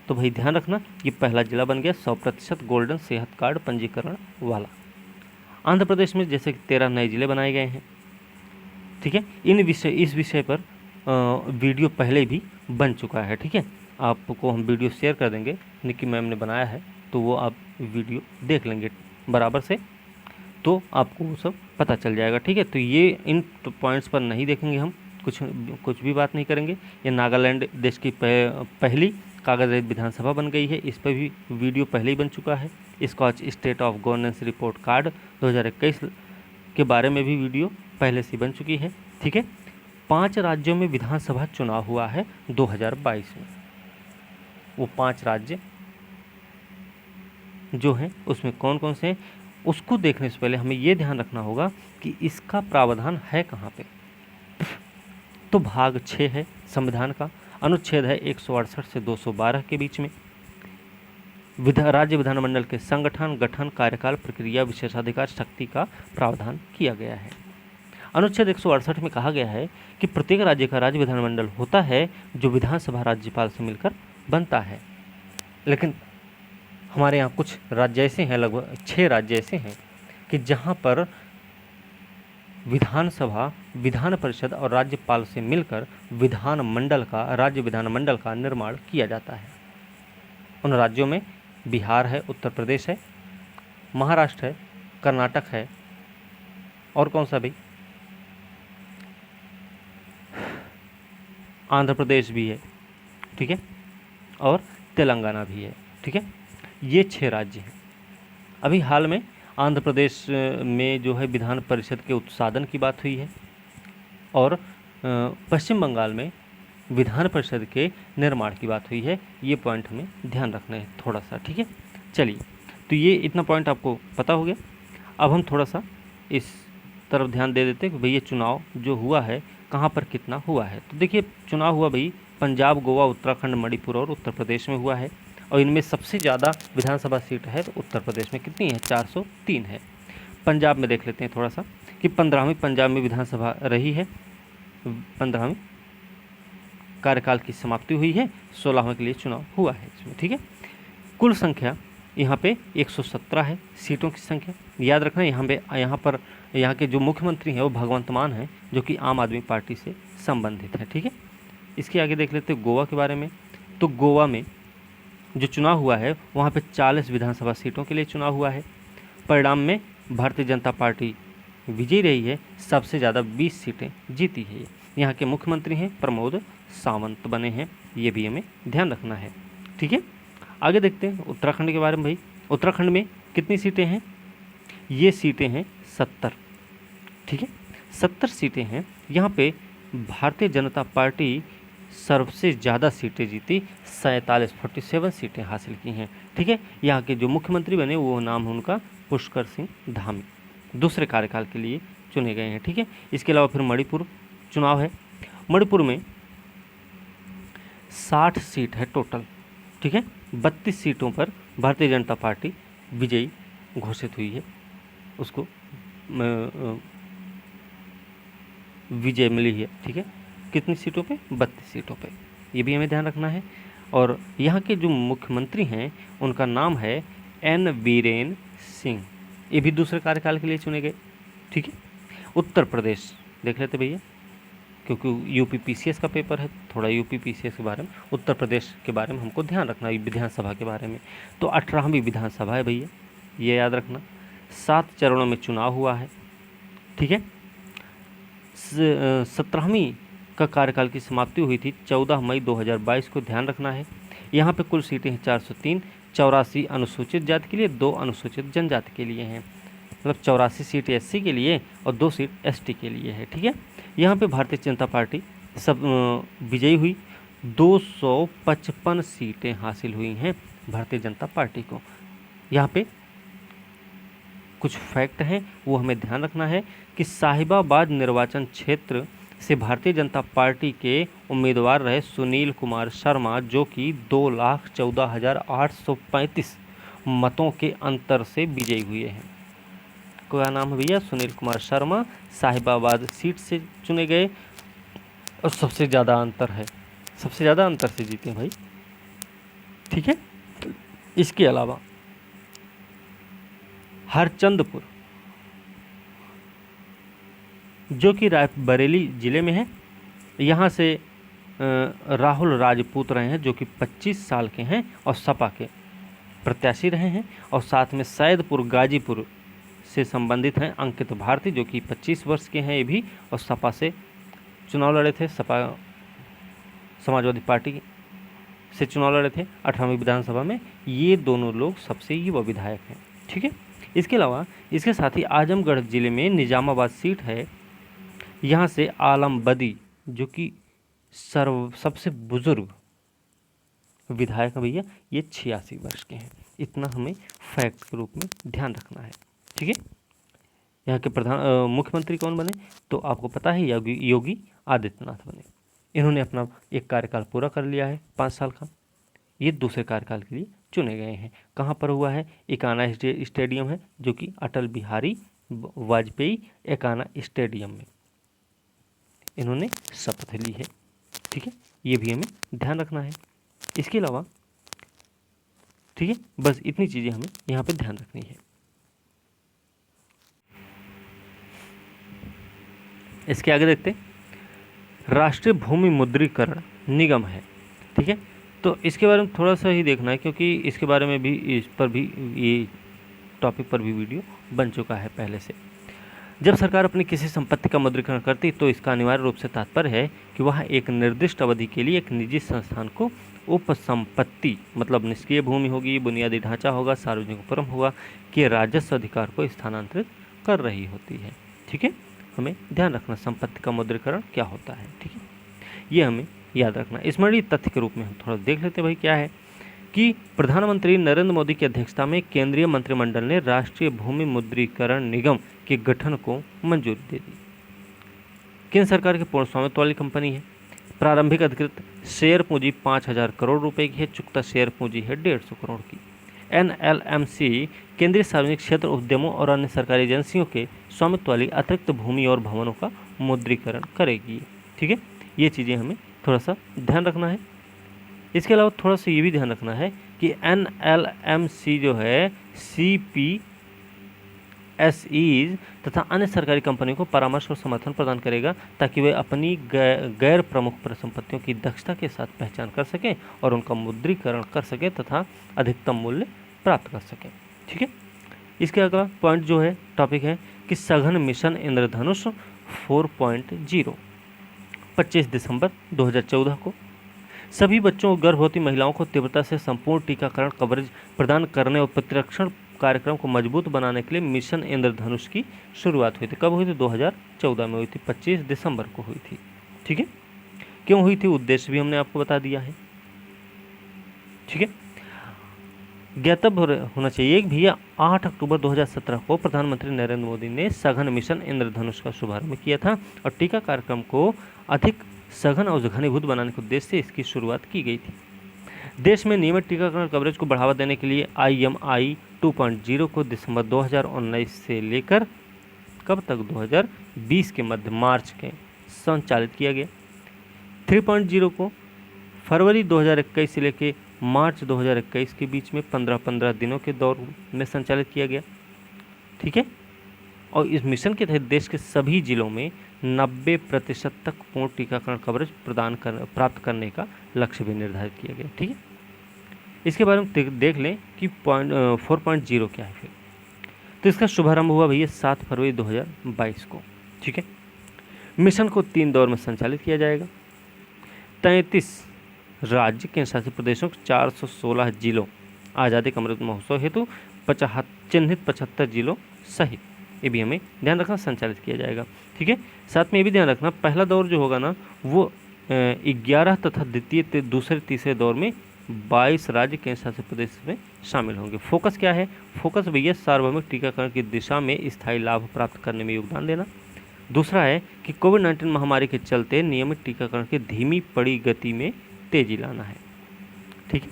तो भाई ध्यान रखना, ये पहला जिला बन गया 100% गोल्डन सेहत कार्ड पंजीकरण वाला। आंध्र प्रदेश में जैसे 13 नए जिले बनाए गए हैं। ठीक है, इस विषय पर वीडियो पहले भी बन चुका है। ठीक है, आपको हम वीडियो शेयर कर देंगे, निक्की मैम ने बनाया है, तो वो आप वीडियो देख लेंगे बराबर से, तो आपको वो सब पता चल जाएगा। ठीक है, तो ये इन पॉइंट्स पर नहीं देखेंगे हम, कुछ भी बात नहीं करेंगे। ये नागालैंड देश की पहली कागज रहित विधानसभा बन गई है, इस पर भी वीडियो पहले ही बन चुका है। Skoch state of governance report card 2021 के बारे में भी वीडियो पहले से बन चुकी है। ठीक है, 5 राज्यों में विधानसभा चुनाव हुआ है 2022 में। वो 5 राज्य जो हैं उसमें कौन कौन से हैं, उसको देखने से पहले हमें ये ध्यान रखना होगा कि इसका प्रावधान है कहाँ पे। तो भाग 6 है संविधान का, अनुच्छेद है 168 से 212 के बीच में। राज्य विधानमंडल के संगठन, गठन, कार्यकाल, प्रक्रिया, विशेषाधिकार, शक्ति का प्रावधान किया गया है। अनुच्छेद 168 में कहा गया है कि प्रत्येक राज्य का राज्य विधानमंडल होता है जो विधानसभा राज्यपाल से मिलकर बनता है। लेकिन हमारे यहाँ कुछ राज्य ऐसे हैं, लगभग 6 राज्य ऐसे हैं कि जहाँ पर विधानसभा, विधान परिषद और राज्यपाल से मिलकर विधानमंडल का, राज्य विधानमंडल का निर्माण किया जाता है। उन राज्यों में बिहार है, उत्तर प्रदेश है, महाराष्ट्र है, कर्नाटक है, और कौन सा भाई, आंध्र प्रदेश भी है, ठीक है, और तेलंगाना भी है, ठीक है। ये 6 राज्य हैं। अभी हाल में आंध्र प्रदेश में जो है विधान परिषद के उत्सादन की बात हुई है, और पश्चिम बंगाल में विधान परिषद के निर्माण की बात हुई है। ये पॉइंट हमें ध्यान रखना है थोड़ा सा, ठीक है। चलिए, तो ये इतना पॉइंट आपको पता हो गया। अब हम थोड़ा सा इस तरफ ध्यान दे देते हैं कि भई ये चुनाव जो हुआ है कहाँ पर कितना हुआ है। तो देखिए, चुनाव हुआ भाई पंजाब, गोवा, उत्तराखंड, मणिपुर और उत्तर प्रदेश में हुआ है, और इनमें सबसे ज़्यादा विधानसभा सीट है तो उत्तर प्रदेश में कितनी है, 403 है। पंजाब में देख लेते हैं थोड़ा सा कि 15वीं पंजाब में विधानसभा रही है, 15वीं कार्यकाल की समाप्ति हुई है, 16वें के लिए चुनाव हुआ है इसमें, ठीक है। कुल संख्या यहाँ पे 117 है सीटों की संख्या। याद रखना यहाँ के जो मुख्यमंत्री हैं वो भगवंत मान हैं, जो कि आम आदमी पार्टी से संबंधित है, ठीक है। इसके आगे देख लेते हैं गोवा के बारे में। तो गोवा में जो चुनाव हुआ है वहाँ पे 40 विधानसभा सीटों के लिए चुनाव हुआ है। परिणाम में भारतीय जनता पार्टी विजयी रही है, सबसे ज़्यादा 20 सीटें जीती है। यहाँ के मुख्यमंत्री हैं प्रमोद सावंत बने हैं, ये भी हमें ध्यान रखना है, ठीक है। आगे देखते हैं उत्तराखंड के बारे में। भाई उत्तराखंड में कितनी सीटें हैं, ये सीटें हैं 70, ठीक है, 70 सीटें हैं। यहाँ पे भारतीय जनता पार्टी सबसे ज़्यादा सीटें जीती, 47 सीटें हासिल की हैं, ठीक है। यहाँ के जो मुख्यमंत्री बने वो नाम है उनका पुष्कर सिंह धामी, दूसरे कार्यकाल के लिए चुने गए हैं, ठीक है। इसके अलावा फिर मणिपुर चुनाव है। मणिपुर में 60 सीट है टोटल, ठीक है। 32 सीटों पर भारतीय जनता पार्टी विजयी घोषित हुई है, उसको विजय मिली है, ठीक है। कितनी सीटों पे, 32 सीटों पे, ये भी हमें ध्यान रखना है। और यहाँ के जो मुख्यमंत्री हैं उनका नाम है एन बीरेन सिंह, ये भी दूसरे कार्यकाल के लिए चुने गए, ठीक है। उत्तर प्रदेश देख लेते भैया, क्योंकि यूपी पीसीएस का पेपर है, थोड़ा यूपी पीसीएस के बारे में, उत्तर प्रदेश के बारे में हमको ध्यान रखना है, विधानसभा के बारे में। तो 18वीं विधानसभा है भैया, ये याद रखना। 7 चरणों में चुनाव हुआ है, ठीक है। 17वीं का कार्यकाल की समाप्ति हुई थी 14 मई 2022 को, ध्यान रखना है। यहाँ पे कुल सीटें हैं 403, 84 अनुसूचित जाति के लिए, 2 अनुसूचित जनजाति के लिए हैं, मतलब 84 सीट एससी के लिए और 2 सीट एसटी के लिए है, ठीक है। यहाँ पे भारतीय जनता पार्टी सब विजयी हुई, 255 सीटें हासिल हुई हैं भारतीय जनता पार्टी को। यहाँ पे कुछ फैक्ट हैं वो हमें ध्यान रखना है कि साहिबाबाद निर्वाचन क्षेत्र से भारतीय जनता पार्टी के उम्मीदवार रहे सुनील कुमार शर्मा, जो कि 2,14,835 मतों के अंतर से विजयी हुए हैं। क्या नाम है भैया, सुनील कुमार शर्मा, साहिबाबाद सीट से चुने गए और सबसे ज़्यादा अंतर है, सबसे ज़्यादा अंतर से जीते हैं भाई, ठीक है। इसके अलावा हरचंदपुर जो कि रायबरेली ज़िले में है, यहाँ से राहुल राजपूत रहे हैं, जो कि 25 साल के हैं और सपा के प्रत्याशी रहे हैं। और साथ में सैदपुर गाजीपुर से संबंधित हैं अंकित भारती, जो कि 25 वर्ष के हैं ये भी, और सपा से चुनाव लड़े थे, सपा समाजवादी पार्टी से चुनाव लड़े थे 18वीं विधानसभा में। ये दोनों लोग सबसे युवा विधायक हैं, ठीक है। इसके अलावा इसके साथ ही आजमगढ़ ज़िले में निजामाबाद सीट है, यहाँ से आलम बदी, जो कि सबसे बुजुर्ग विधायक हैं भैया, ये 86 वर्ष के हैं। इतना हमें फैक्ट के रूप में ध्यान रखना है, ठीक है। यहाँ के मुख्यमंत्री कौन बने, तो आपको पता है योगी आदित्यनाथ बने। इन्होंने अपना एक कार्यकाल पूरा कर लिया है 5 साल का, ये दूसरे कार्यकाल के लिए चुने गए हैं। कहाँ पर हुआ है, एकाना स्टेडियम है, जो कि अटल बिहारी वाजपेयी एकाना स्टेडियम में इन्होंने शपथ ली है, ठीक है। ये भी हमें ध्यान रखना है। इसके अलावा ठीक है, बस इतनी चीज़ें हमें यहाँ पे ध्यान रखनी है। इसके आगे देखते राष्ट्रीय भूमि मुद्रीकरण निगम है, ठीक है। तो इसके बारे में थोड़ा सा ही देखना है, क्योंकि इसके बारे में भी, इस पर भी, ये टॉपिक पर भी वीडियो बन चुका है पहले से। जब सरकार अपनी किसी संपत्ति का मुद्रीकरण करती तो इसका अनिवार्य रूप से तात्पर्य है कि वह एक निर्दिष्ट अवधि के लिए एक निजी संस्थान को उपसंपत्ति, मतलब निष्क्रिय भूमि होगी, बुनियादी ढांचा होगा, सार्वजनिक उपक्रम होगा, के राजस्व अधिकार को स्थानांतरित कर रही होती है, ठीक है। हमें ध्यान रखना संपत्ति का मुद्रीकरण क्या होता है, ठीक है, ये हमें याद रखना। स्मरणीय तथ्य के रूप में हम थोड़ा देख लेते हैं भाई क्या है कि प्रधानमंत्री नरेंद्र मोदी की अध्यक्षता में केंद्रीय मंत्रिमंडल ने राष्ट्रीय भूमि मुद्रीकरण निगम के गठन को मंजूरी दे दी। केंद्र सरकार की पूर्ण स्वामित्व वाली कंपनी है। प्रारंभिक अधिकृत शेयर पूंजी 5,000 करोड़ रुपए की है, चुकता शेयर पूंजी है 150 करोड़ की। NLMC केंद्रीय सार्वजनिक क्षेत्र उद्यमों और अन्य सरकारी एजेंसियों के स्वामित्व वाली अतिरिक्त भूमि और भवनों का मुद्रीकरण करेगी, ठीक है। ये चीज़ें हमें थोड़ा सा ध्यान रखना है। इसके अलावा थोड़ा सा ये भी ध्यान रखना है कि NLMC जो है CPSEs तथा अन्य सरकारी कंपनियों को परामर्श और समर्थन प्रदान करेगा ताकि वे अपनी गैर प्रमुख परिसंपत्तियों की दक्षता के साथ पहचान कर सकें और उनका मुद्रीकरण कर सकें तथा अधिकतम मूल्य प्राप्त कर सकें, ठीक है। इसके अगला पॉइंट जो है, टॉपिक है कि सघन मिशन इंद्रधनुष 4.0 25 दिसंबर 2014 को सभी बच्चों और गर्भवती महिलाओं को तीव्रता से संपूर्ण टीकाकरण कवरेज प्रदान करने और प्रतिरक्षण कार्यक्रम को मजबूत बनाने के लिए मिशन इंद्रधनुष की शुरुआत हुई थी। कब हुई थी? 2014 में हुई थी, 25 दिसंबर को हुई थी, ठीक है। क्यों हुई थी, उद्देश्य भी हमने आपको बता दिया है, ठीक है। ज्ञातव्य होना चाहिए कि भैया 8 अक्टूबर 2017 को प्रधानमंत्री नरेंद्र मोदी ने सघन मिशन इंद्रधनुष का शुभारंभ किया था और टीका कार्यक्रम को अधिक सघन और घनीभूत बनाने के उद्देश्य से इसकी शुरुआत की गई थी। देश में नियमित टीकाकरण कवरेज को बढ़ावा देने के लिए IMI 2.0 को दिसंबर 2019 से लेकर कब तक, 2020 के मध्य मार्च के संचालित किया गया। 3.0 को फरवरी 2021 से लेकर मार्च 2021 के बीच में 15-15 दिनों के दौर में संचालित किया गया, ठीक है। और इस मिशन के तहत देश के सभी जिलों में 90% तक पूर्ण टीकाकरण कवरेज प्राप्त करने का लक्ष्य भी निर्धारित किया गया, ठीक है। इसके बारे में देख लें कि 4.0 क्या है फिर। तो इसका शुभारंभ हुआ भैया 7 फरवरी 2022 को, ठीक है। मिशन को 3 दौर में संचालित किया जाएगा। 33 राज्य केंद्र शासित प्रदेशों के 416 जिलों, आज़ादी का अमृत महोत्सव हेतु चिन्हित 75 जिलों सहित, ये भी हमें ध्यान रखना, संचालित किया जाएगा, ठीक है। साथ में ये भी ध्यान रखना, पहला दौर जो होगा ना वो 11 तथा दूसरे तीसरे दौर में 22 राज्य केंद्र शासित प्रदेश में शामिल होंगे। फोकस क्या है? फोकस भैया सार्वभौमिक टीकाकरण की दिशा में स्थायी लाभ प्राप्त करने में योगदान देना। दूसरा है कि कोविड-19 महामारी के चलते नियमित टीकाकरण की धीमी पड़ी गति में तेजी लाना है, ठीक है।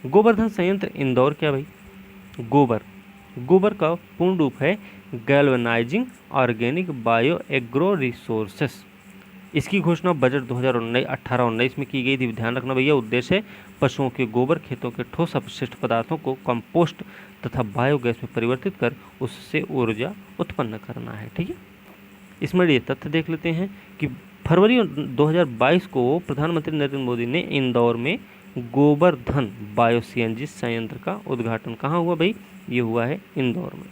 गोवर्धन संयंत्र इंदौर क्या भाई? गोबर का पूर्ण रूप है galvanising organic bio agro resources. इसकी घोषणा बजट 2018-19 में की गई थी। ध्यान रखना भैया, उद्देश्य है पशुओं के गोबर खेतों के ठोस अपशिष्ट पदार्थों को कंपोस्ट तथा बायोगैस में परिवर्तित कर उससे ऊर्जा उत्पन्न करना है, ठीक है। इसमें ये तथ्य देख लेते हैं कि फरवरी 2022 को प्रधानमंत्री नरेंद्र मोदी ने इंदौर में गोवर्धन बायो CNG संयंत्र का उद्घाटन कहाँ हुआ भाई? ये हुआ है इंदौर में।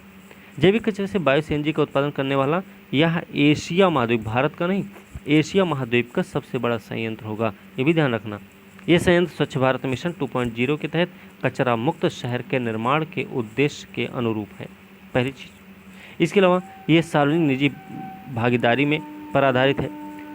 जैविक कचरे से बायो CNG का उत्पादन करने वाला यह एशिया महाद्वीप, भारत का नहीं, एशिया महाद्वीप का सबसे बड़ा संयंत्र होगा, ये भी ध्यान रखना। ये संयंत्र स्वच्छ भारत मिशन 2.0 के तहत कचरा मुक्त शहर के निर्माण के उद्देश्य के अनुरूप है, पहली चीज़। इसके अलावा ये सार्वजनिक निजी भागीदारी में पर आधारित है।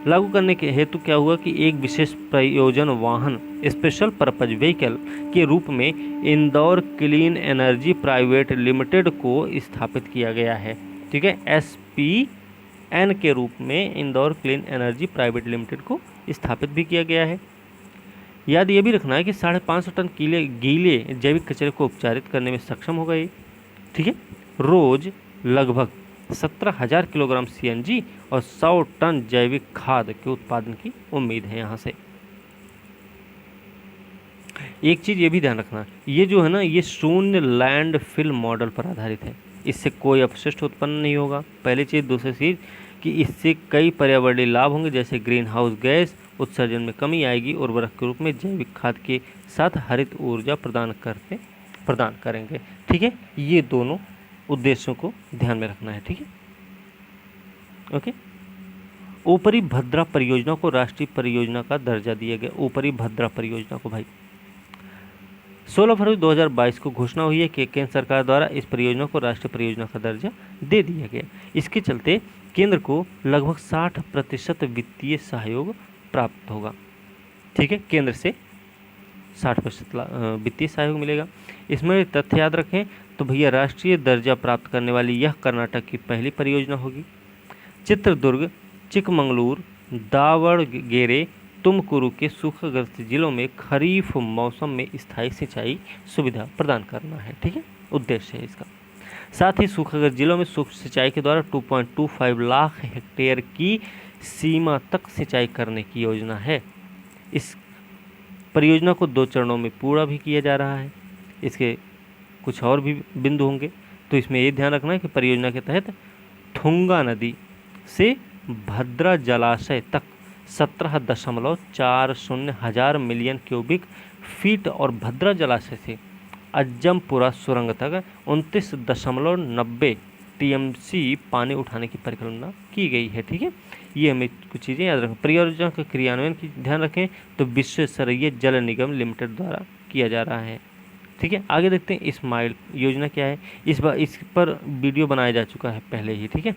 लागू करने के हेतु क्या हुआ कि एक विशेष प्रयोजन वाहन स्पेशल पर्पज व्हीकल के रूप में Indore clean energy private limited को स्थापित किया गया है, ठीक है। SPN के रूप में Indore clean energy private limited को स्थापित भी किया गया है। याद ये भी रखना है कि 550 टन गीले जैविक कचरे को उपचारित करने में सक्षम होगा ये, ठीक है। रोज लगभग 17,000 किलोग्राम CNG और 100 टन जैविक खाद के उत्पादन की उम्मीद है यहाँ से। एक चीज़ ये भी ध्यान रखना, ये जो है ना ये शून्य लैंड फिल मॉडल पर आधारित है, इससे कोई अपशिष्ट उत्पन्न नहीं होगा, पहली चीज़। दूसरी चीज़ कि इससे कई पर्यावरणीय लाभ होंगे, जैसे ग्रीन हाउस गैस उत्सर्जन में कमी आएगी, उर्वरक के रूप में जैविक खाद के साथ हरित ऊर्जा प्रदान करेंगे। ठीक है, ये दोनों उद्देश्यों को ध्यान में रखना है। ठीक है, ओके। ऊपरी भद्रा परियोजना को राष्ट्रीय परियोजना का दर्जा दिया गया। ऊपरी भद्रा परियोजना को भाई 16 फरवरी 2022 को घोषणा हुई है कि केंद्र सरकार द्वारा इस परियोजना को राष्ट्रीय परियोजना का दर्जा दे दिया गया। इसके चलते केंद्र को लगभग 60% वित्तीय सहयोग प्राप्त होगा। ठीक है, केंद्र से 60% वित्तीय सहयोग मिलेगा। इसमें तथ्य याद रखें तो भैया राष्ट्रीय दर्जा प्राप्त करने वाली यह कर्नाटक की पहली परियोजना होगी। चित्रदुर्ग, चिकमंगलूर, दावणगेरे, तुमकुरु के सूखाग्रस्त जिलों में खरीफ मौसम में स्थायी सिंचाई सुविधा प्रदान करना है। ठीक है, उद्देश्य है इसका। साथ ही सूखाग्रस्त जिलों में सूक्ष्म सिंचाई के द्वारा 2.25 लाख हेक्टेयर की सीमा तक सिंचाई करने की योजना है। इस परियोजना को 2 चरणों में पूरा भी किया जा रहा है। इसके कुछ और भी बिंदु होंगे, तो इसमें ये ध्यान रखना है कि परियोजना के तहत थुंगा नदी से भद्रा जलाशय तक 17.40 हजार मिलियन क्यूबिक फीट और भद्रा जलाशय से अज्जमपुरा सुरंग तक 29.90 टीएमसी पानी उठाने की परिकल्पना की गई है। ठीक है, ये हमें कुछ चीज़ें याद रखें। परियोजना के क्रियान्वयन की ध्यान रखें तो विश्वस्तरीय जल निगम लिमिटेड द्वारा किया जा रहा है। ठीक है, आगे देखते हैं स्माइल योजना क्या है। इस पर वीडियो बनाया जा चुका है पहले ही। ठीक है,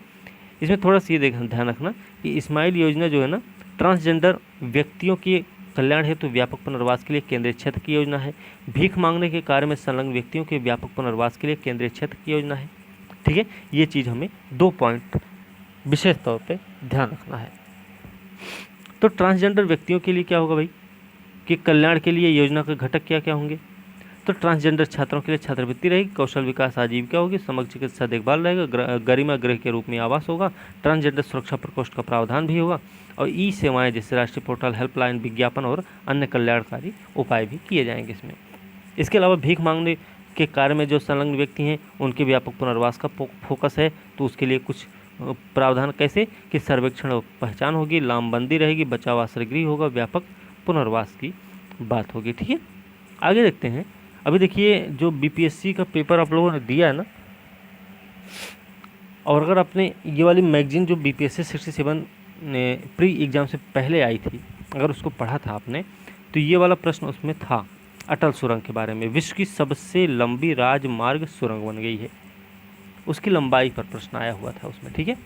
इसमें थोड़ा सा ये ध्यान रखना कि स्माइल योजना जो है ना ट्रांसजेंडर व्यक्तियों के कल्याण हेतु व्यापक पुनर्वास के लिए केंद्रीय क्षेत्र की योजना है। भीख मांगने के कार्य में संलग्न व्यक्तियों के व्यापक पुनर्वास के लिए केंद्रीय क्षेत्र की योजना है। ठीक है, ये चीज़ हमें 2 पॉइंट विशेष तौर पे ध्यान रखना है। तो ट्रांसजेंडर व्यक्तियों के लिए क्या होगा भाई कि कल्याण के लिए योजना के घटक क्या क्या होंगे। तो ट्रांसजेंडर छात्रों के लिए छात्रवृत्ति रहेगी, कौशल विकास आजीविका होगी, समग्र चिकित्सा देखभाल रहेगा, गरिमा गृह के रूप में आवास होगा, ट्रांसजेंडर सुरक्षा प्रकोष्ठ का प्रावधान भी होगा और ई सेवाएं जैसे राष्ट्रीय पोर्टल, हेल्पलाइन, विज्ञापन और अन्य कल्याणकारी उपाय भी किए जाएंगे इसमें। इसके अलावा भीख मांगने के कार्य में जो संलग्न व्यक्ति हैं उनके व्यापक पुनर्वास का फोकस है, तो उसके लिए कुछ प्रावधान कैसे कि सर्वेक्षण पहचान होगी, लामबंदी रहेगी, बचाव आश्रय गृह होगा, व्यापक पुनर्वास की बात होगी। ठीक है, आगे देखते हैं। अभी देखिए जो बीपीएससी का पेपर आप लोगों ने दिया है ना, और अगर आपने ये वाली मैगजीन जो बीपीएससी 67 ने प्री एग्ज़ाम से पहले आई थी, अगर उसको पढ़ा था आपने, तो ये वाला प्रश्न उसमें था अटल सुरंग के बारे में। विश्व की सबसे लंबी राजमार्ग सुरंग बन गई है, उसकी लंबाई पर प्रश्न आया हुआ था उसमें। ठीक है,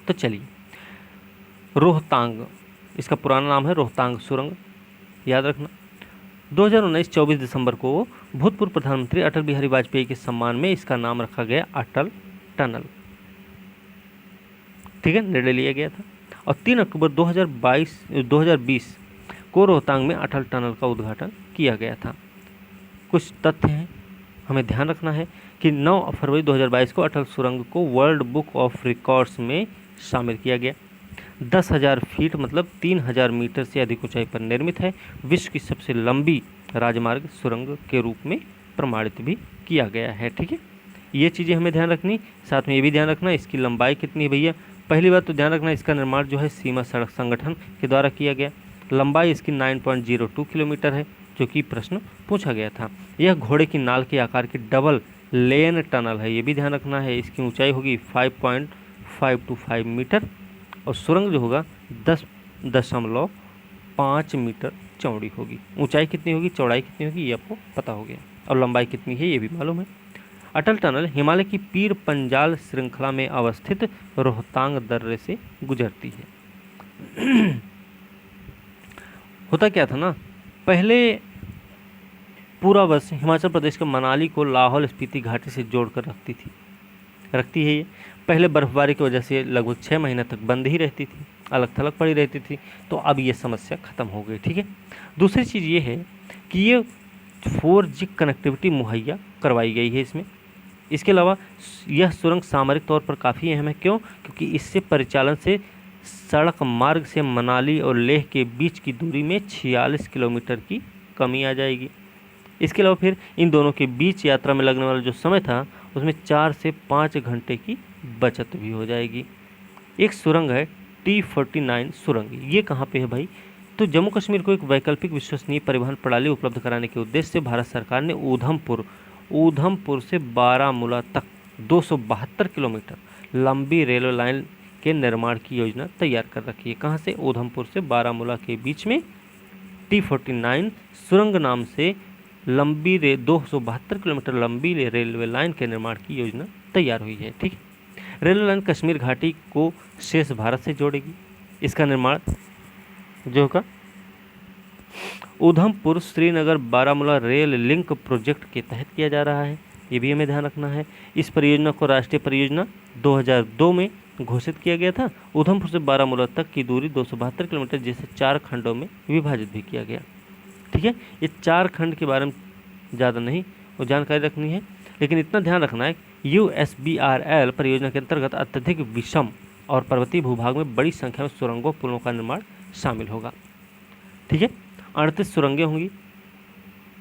तो चलिए रोहतांग, इसका पुराना नाम है रोहतांग सुरंग, याद रखना। 2019 24 दिसंबर को भूतपूर्व प्रधानमंत्री अटल बिहारी वाजपेयी के सम्मान में इसका नाम रखा गया अटल टनल। ठीक है, निर्णय लिया गया था। और 3 अक्टूबर 2020 को रोहतांग में अटल टनल का उद्घाटन किया गया था। कुछ तथ्य हैं हमें ध्यान रखना है कि 9 फरवरी 2022 को अटल सुरंग को वर्ल्ड बुक ऑफ रिकॉर्ड्स में शामिल किया गया। 10,000 फीट मतलब 3,000 मीटर से अधिक ऊंचाई पर निर्मित है। विश्व की सबसे लंबी राजमार्ग सुरंग के रूप में प्रमाणित भी किया गया है। ठीक है, ये चीज़ें हमें ध्यान रखनी। साथ में ये भी ध्यान रखना इसकी लंबाई कितनी है भैया। पहली बात तो ध्यान रखना इसका निर्माण जो है सीमा सड़क संगठन के द्वारा किया गया। लंबाई इसकी 9.02 किलोमीटर है, जो कि प्रश्न पूछा गया था। यह घोड़े की नाल के आकार की डबल लेन टनल है, ये भी ध्यान रखना है। इसकी ऊंचाई होगी 5.525 मीटर और सुरंग जो होगा 10.5 मीटर चौड़ी होगी। ऊंचाई कितनी होगी, चौड़ाई कितनी होगी, ये आपको पता हो गया। और लंबाई कितनी है ये भी मालूम है। अटल टनल हिमालय की पीर पंजाल श्रृंखला में अवस्थित रोहतांग दर्रे से गुजरती है। होता क्या था ना, पहले पूरा बस हिमाचल प्रदेश के मनाली को लाहौल स्पीति घाटी से जोड़कर रखती है। ये पहले बर्फबारी की वजह से लगभग 6 महीने तक बंद ही रहती थी, अलग थलग पड़ी रहती थी। तो अब ये समस्या ख़त्म हो गई। ठीक है, दूसरी चीज़ ये है कि ये 4G कनेक्टिविटी मुहैया करवाई गई है इसमें। इसके अलावा यह सुरंग सामरिक तौर पर काफ़ी अहम है। क्यों? क्योंकि इससे परिचालन से सड़क मार्ग से मनाली और लेह के बीच की दूरी में 46 किलोमीटर की कमी आ जाएगी। इसके अलावा फिर इन दोनों के बीच यात्रा में लगने वाला जो समय था उसमें 4 से 5 घंटे की बचत भी हो जाएगी। एक सुरंग है T49 सुरंग, ये कहाँ पे है भाई? तो जम्मू कश्मीर को एक वैकल्पिक विश्वसनीय परिवहन प्रणाली उपलब्ध कराने के उद्देश्य से भारत सरकार ने ऊधमपुर से बारामूला तक 272 किलोमीटर लंबी रेलवे लाइन के निर्माण की योजना तैयार कर रखी है। कहाँ से? ऊधमपुर से बारामूला के बीच में T49 सुरंग नाम से 272 किलोमीटर लंबी रेलवे लाइन के निर्माण की योजना तैयार हुई है। ठीक है, रेलवे लाइन कश्मीर घाटी को शेष भारत से जोड़ेगी। इसका निर्माण जो होगा Udhampur Srinagar Baramulla rail link project के तहत किया जा रहा है, ये भी हमें ध्यान रखना है। इस परियोजना को राष्ट्रीय परियोजना 2002 में घोषित किया गया था। ऊधमपुर से बारामूला तक की दूरी 272 किलोमीटर, जिसे 4 खंडों में विभाजित भी किया गया। ठीक है, ये 4 खंड के बारे में ज़्यादा नहीं वो जानकारी रखनी है, लेकिन इतना ध्यान रखना है USBRL परियोजना के अंतर्गत अत्यधिक विषम और पर्वतीय भूभाग में बड़ी संख्या में सुरंगों पुलों का निर्माण शामिल होगा। ठीक है, 38 सुरंगें होंगी।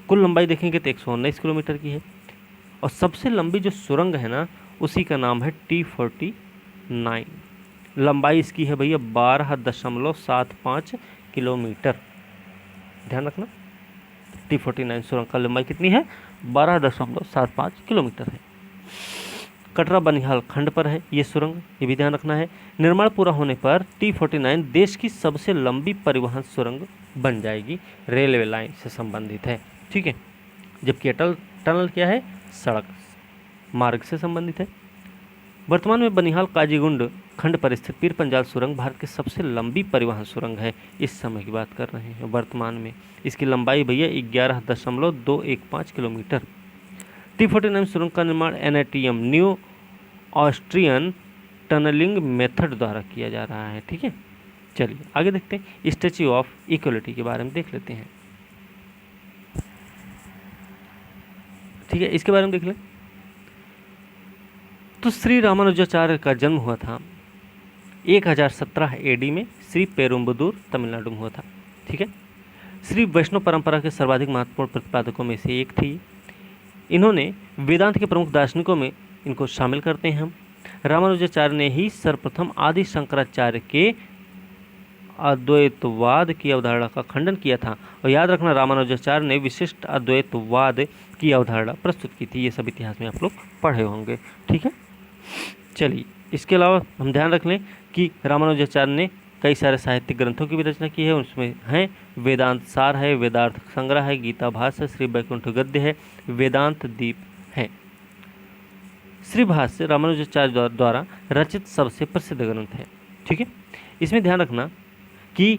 कुल लंबाई देखेंगे तो 119 किलोमीटर की है, और सबसे लंबी जो सुरंग है ना उसी का नाम है T49। लंबाई इसकी है भैया 12.75 किलोमीटर। ध्यान रखना, T49 सुरंग का लंबाई कितनी है? 12.75 किलोमीटर है। कटरा बनिहाल खंड पर है ये सुरंग, ये भी ध्यान रखना है। निर्माण पूरा होने पर T49 देश की सबसे लंबी परिवहन सुरंग बन जाएगी, रेलवे लाइन से संबंधित है। ठीक है, जबकि अटल टनल क्या है? सड़क मार्ग से संबंधित है। वर्तमान में बनिहाल काजीगुंड खंड पर स्थित पीर पंजाल सुरंग भारत की सबसे लंबी परिवहन सुरंग है। इस समय की बात कर रहे हैं वर्तमान में। इसकी लंबाई भैया 11.215 किलोमीटर। T49 सुरंग का निर्माण NATM new Austrian tunnelling method द्वारा किया जा रहा है। ठीक है, चलिए आगे देखते हैं। स्टैच्यू ऑफ इक्वलिटी के बारे में देख लेते हैं। ठीक है, इसके बारे में देख लें तो श्री रामानुजाचार्य का जन्म हुआ था 1017 AD में श्री पेरुम्बदूर तमिलनाडु में हुआ था। ठीक है, श्री वैष्णव परंपरा के सर्वाधिक महत्वपूर्ण प्रतिपादकों में से एक थी। इन्होंने वेदांत के प्रमुख दार्शनिकों में इनको शामिल करते हैं हम। रामानुजाचार्य ने ही सर्वप्रथम आदि शंकराचार्य के अद्वैतवाद की अवधारणा का खंडन किया था। और याद रखना, रामानुजाचार्य ने विशिष्ट अद्वैतवाद की अवधारणा प्रस्तुत की थी। ये सब इतिहास में आप लोग पढ़े होंगे। ठीक है, चलिए इसके अलावा हम ध्यान रख लें कि रामानुजाचार्य ने कई सारे साहित्यिक ग्रंथों की भी रचना की है। उसमें हैं वेदांत सार है, वेदार्थ संग्रह है, गीता भाष्य है, श्री वैकुंठ गद्य है, वेदांत दीप है। श्री भाष्य रामानुजाचार्य द्वारा रचित सबसे प्रसिद्ध ग्रंथ है। ठीक है, इसमें ध्यान रखना कि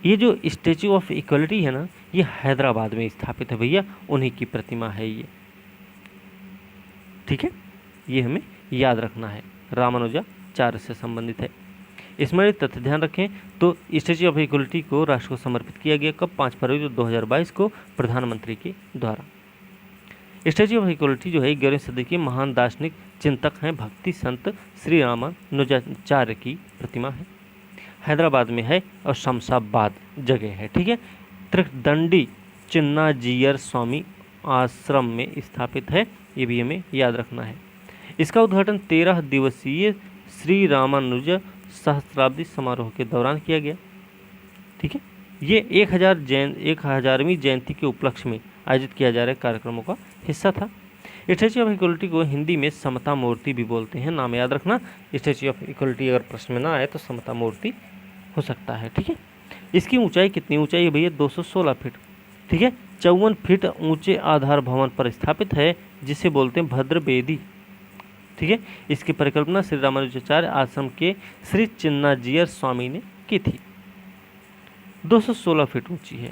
ये जो स्टैच्यू ऑफ इक्वलिटी है ना, ये हैदराबाद में स्थापित है भैया, उन्हीं की प्रतिमा है ये। ठीक है, ये हमें याद रखना है, रामानुजाचार्य से संबंधित है। इसमें तथ्य ध्यान रखें तो स्टैच्यू ऑफ इक्वलिटी को राष्ट्र को समर्पित किया गया कब? 5 फरवरी 2022 को प्रधानमंत्री के द्वारा। स्टैच्यू ऑफ इक्वलिटी जो है 11वीं सदी के महान दार्शनिक चिंतक हैं भक्ति संत श्री रामानुजाचार्य की प्रतिमा है। हैदराबाद में है और शमशाबाद जगह है। ठीक है, त्रिदंडी चिन्नाजीयर स्वामी आश्रम में स्थापित है, ये भी हमें याद रखना है। इसका उद्घाटन 13 दिवसीय श्री रामानुज सहस्त्राब्दी समारोह के दौरान किया गया। ठीक है, ये 1000वीं जयंती के उपलक्ष्य में आयोजित किया जा रहे कार्यक्रमों का हिस्सा था। स्टैच्यू ऑफ इक्वलिटी को हिंदी में समता मूर्ति भी बोलते हैं, नाम याद रखना। स्टैच्यू ऑफ इक्वलिटी अगर प्रश्न में ना आए तो समता मूर्ति हो सकता है। ठीक है, इसकी ऊंचाई कितनी? ऊंचाई है भैया 216 फीट। ठीक है, 54 फीट ऊंचे आधार भवन पर स्थापित है, जिसे बोलते हैं भद्र बेदी। ठीक है, इसकी परिकल्पना श्री रामानुजाचार्य आश्रम के श्री चिन्नाजीयर स्वामी ने की थी। 216 फीट ऊंची है।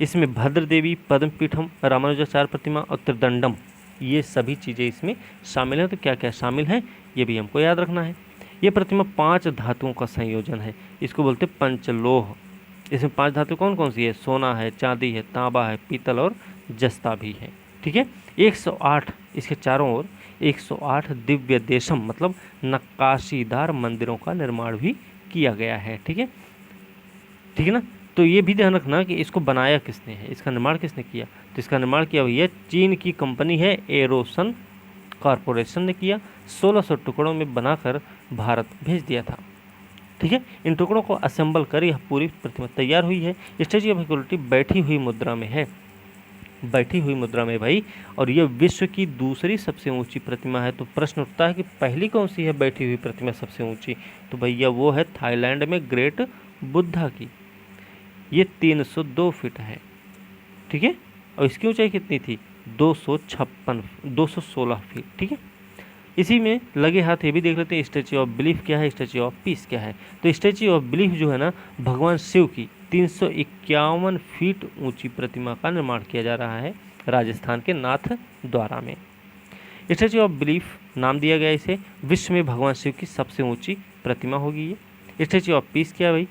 इसमें भद्र देवी, पद्मपीठम, रामानुजाचार्य प्रतिमा और त्रिदंडम, ये सभी चीज़ें इसमें शामिल हैं। तो क्या क्या शामिल हैं ये भी हमको याद रखना है। ये प्रतिमा 5 धातुओं का संयोजन है, इसको बोलते हैं पंचलोह। इसमें 5 धातु कौन कौन सी है? सोना है, चांदी है, तांबा है, पीतल और जस्ता भी है। ठीक है, 108 इसके चारों ओर 108 दिव्य देशम मतलब नक्काशीदार मंदिरों का निर्माण भी किया गया है। ठीक है, ठीक है ना। तो ये भी ध्यान रखना कि इसको बनाया किसने है, इसका निर्माण किसने किया। तो इसका निर्माण किया भैया चीन की कंपनी है एरोसन कॉरपोरेशन ने किया। 1600 टुकड़ों में बनाकर भारत भेज दिया था। ठीक है, इन टुकड़ों को असेंबल कर यह पूरी प्रतिमा तैयार हुई है। स्टैच्यू ऑफ इक्वलिटी बैठी हुई मुद्रा में है, बैठी हुई मुद्रा में भाई, और यह विश्व की दूसरी सबसे ऊंची प्रतिमा है। तो प्रश्न उठता है कि पहली कौन सी है बैठी हुई प्रतिमा सबसे ऊंची, तो भैया वो है थाईलैंड में ग्रेट बुद्धा की, ये 302 फीट है। ठीक है, और इसकी ऊंचाई कितनी थी, 216 फीट। ठीक है, इसी में लगे हाथ ये भी देख लेते हैं स्टैच्यू ऑफ बिलीफ क्या है, स्टैच्यू ऑफ पीस क्या है। तो स्टैच्यू ऑफ बिलीफ जो है ना, भगवान शिव की 351 फीट ऊंची प्रतिमा का निर्माण किया जा रहा है राजस्थान के नाथ द्वारा में। स्टैच्यू ऑफ बिलीफ नाम दिया गया इसे, विश्व में भगवान शिव की सबसे ऊंची प्रतिमा होगी ये। स्टैच्यू ऑफ पीस क्या है भाई,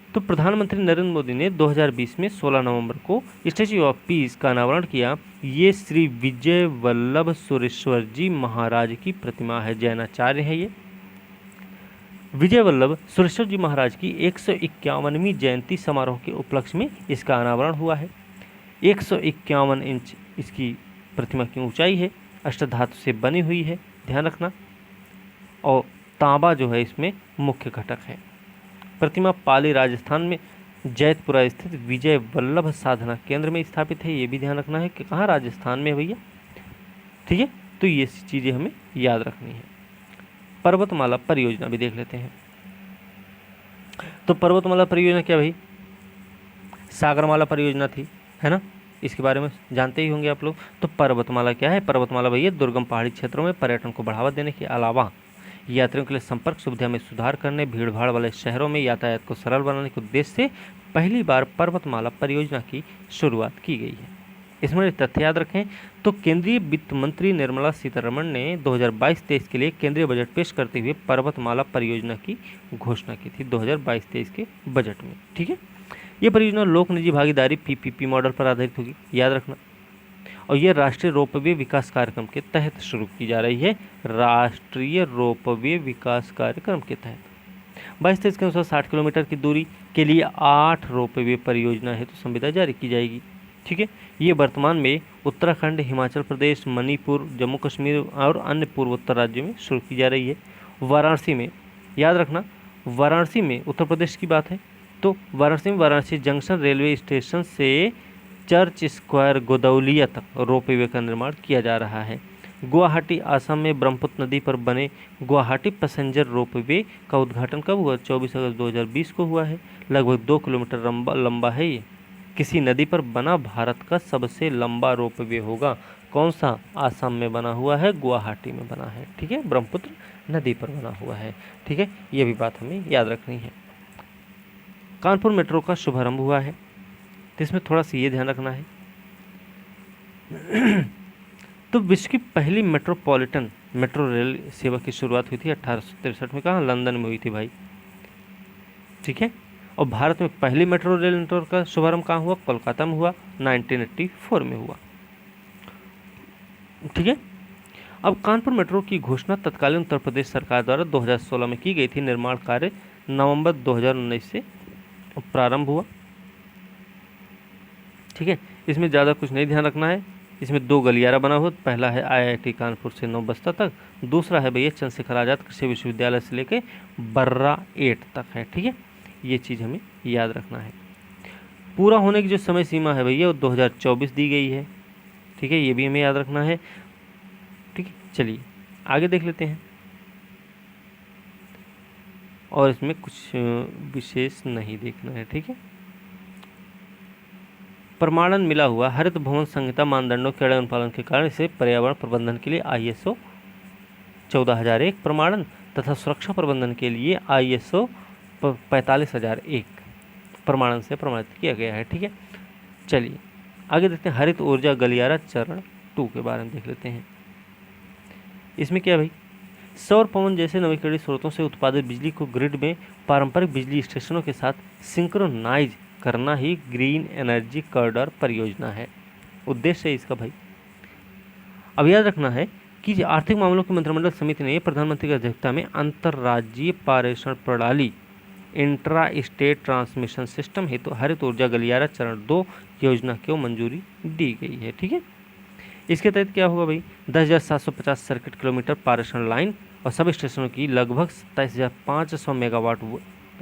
तो प्रधानमंत्री नरेंद्र मोदी ने 2020 में 16 नवंबर को स्टैच्यू ऑफ पीस का अनावरण किया। ये श्री विजय वल्लभ सुरेश्वर जी महाराज की प्रतिमा है, जैनाचार्य है ये। विजय वल्लभ सुरेश्वर जी महाराज की 151वीं जयंती समारोह के उपलक्ष्य में इसका अनावरण हुआ है। 151 इंच इसकी प्रतिमा की ऊंचाई है, अष्टधातु से बनी हुई है, ध्यान रखना, और तांबा जो है इसमें मुख्य घटक है। प्रतिमा पाली राजस्थान में जैतपुरा स्थित विजय वल्लभ साधना केंद्र में स्थापित है। ये भी ध्यान रखना है कि कहाँ, राजस्थान में है भैया। ठीक है, तो ये चीज़ें हमें याद रखनी है। पर्वतमाला परियोजना भी देख लेते हैं। तो पर्वतमाला परियोजना क्या भाई, सागरमाला परियोजना थी, है ना, इसके बारे में जानते ही होंगे आप लोग। तो पर्वतमाला क्या है, पर्वतमाला भैया दुर्गम पहाड़ी क्षेत्रों में पर्यटन को बढ़ावा देने के अलावा यात्रियों के लिए संपर्क सुविधा में सुधार करने, भीड़भाड़ वाले शहरों में यातायात को सरल बनाने के उद्देश्य से पहली बार पर्वतमाला परियोजना की शुरुआत की गई है। इसमें तथ्य याद रखें तो केंद्रीय वित्त मंत्री निर्मला सीतारमण ने 2022-23 के लिए केंद्रीय बजट पेश करते हुए पर्वतमाला परियोजना की घोषणा की थी 2022-23 के बजट में। ठीक है, ये परियोजना लोक निजी भागीदारी PPP मॉडल पर आधारित होगी, याद रखना, और यह राष्ट्रीय रोपवे विकास कार्यक्रम के तहत शुरू की जा रही है। राष्ट्रीय रोपवे विकास कार्यक्रम के तहत 22-23 के अनुसार 60 किलोमीटर की दूरी के लिए 8 रोपवे परियोजना हेतु संविदा जारी की जाएगी। ठीक है, ये वर्तमान में उत्तराखंड, हिमाचल प्रदेश, मणिपुर, जम्मू कश्मीर और अन्य पूर्वोत्तर राज्यों में शुरू की जा रही है। वाराणसी में, याद रखना, वाराणसी में उत्तर प्रदेश की बात है, तो वाराणसी में वाराणसी जंक्शन रेलवे स्टेशन से चर्च स्क्वायर गोदौलिया तक रोपवे का निर्माण किया जा रहा है। गुवाहाटी असम में ब्रह्मपुत्र नदी पर बने गुवाहाटी पैसेंजर रोपवे का उद्घाटन कब हुआ, 24 अगस्त 2020 को हुआ है। लगभग 2 किलोमीटर लंबा है ये। किसी नदी पर बना भारत का सबसे लंबा रोपवे होगा। कौन सा, असम में बना हुआ है, गुवाहाटी में बना है। ठीक है, ब्रह्मपुत्र नदी पर बना हुआ है। ठीक है, ये भी बात हमें याद रखनी है। कानपुर मेट्रो का शुभारंभ हुआ है, तो इसमें थोड़ा सा ये ध्यान रखना है। तो विश्व की पहली मेट्रोपॉलिटन मेट्रो रेल सेवा की शुरुआत हुई थी 1863 में, कहाँ, लंदन में हुई थी भाई। ठीक है, और भारत में पहली मेट्रो रेल नेटवर्क का शुभारंभ कहाँ हुआ, कोलकाता में हुआ, 1984 में हुआ। ठीक है, अब कानपुर मेट्रो की घोषणा तत्कालीन उत्तर प्रदेश सरकार द्वारा 2016 में की गई थी। निर्माण कार्य नवंबर 2019 से प्रारंभ हुआ। ठीक है, इसमें ज़्यादा कुछ नहीं ध्यान रखना है। इसमें 2 गलियारा बना हुआ, पहला है IIT कानपुर से नौबस्ता तक, दूसरा है भैया चंद्रशेखर आज़ाद कृषि विश्वविद्यालय से लेके बर्रा 8 तक है। ठीक है, ये चीज़ हमें याद रखना है। पूरा होने की जो समय सीमा है भैया वो 2024 दी गई है। ठीक है, ये भी हमें याद रखना है। ठीक है, चलिए आगे देख लेते हैं, और इसमें कुछ विशेष नहीं देखना है। ठीक है, प्रमाणन मिला हुआ हरित भवन संहिता मानदंडों के अनुपालन के कारण इसे पर्यावरण प्रबंधन के लिए ISO 14001 प्रमाणन तथा सुरक्षा प्रबंधन के लिए ISO 45001 प्रमाणन से प्रमाणित किया गया है। ठीक है, चलिए आगे देखते हैं। हरित ऊर्जा गलियारा चरण 2 के बारे में देख लेते हैं। इसमें क्या भाई, सौर पवन जैसे नवीकरणीय स्रोतों से उत्पादित बिजली को ग्रिड में पारंपरिक बिजली स्टेशनों के साथ सिंक्रोनाइज करना ही ग्रीन एनर्जी कॉरिडोर परियोजना है। उद्देश्य है इसका भाई। अब याद रखना है कि आर्थिक मामलों की मंत्रिमंडल समिति ने प्रधानमंत्री की अध्यक्षता में अंतर्राज्यीय पारेषण प्रणाली इंट्रा स्टेट ट्रांसमिशन सिस्टम हेतु हरित ऊर्जा गलियारा चरण 2 योजना को मंजूरी दी गई है। ठीक है, इसके तहत क्या होगा भाई, 10,750 सर्किट किलोमीटर पारेषण लाइन और सब स्टेशनों की लगभग 27,500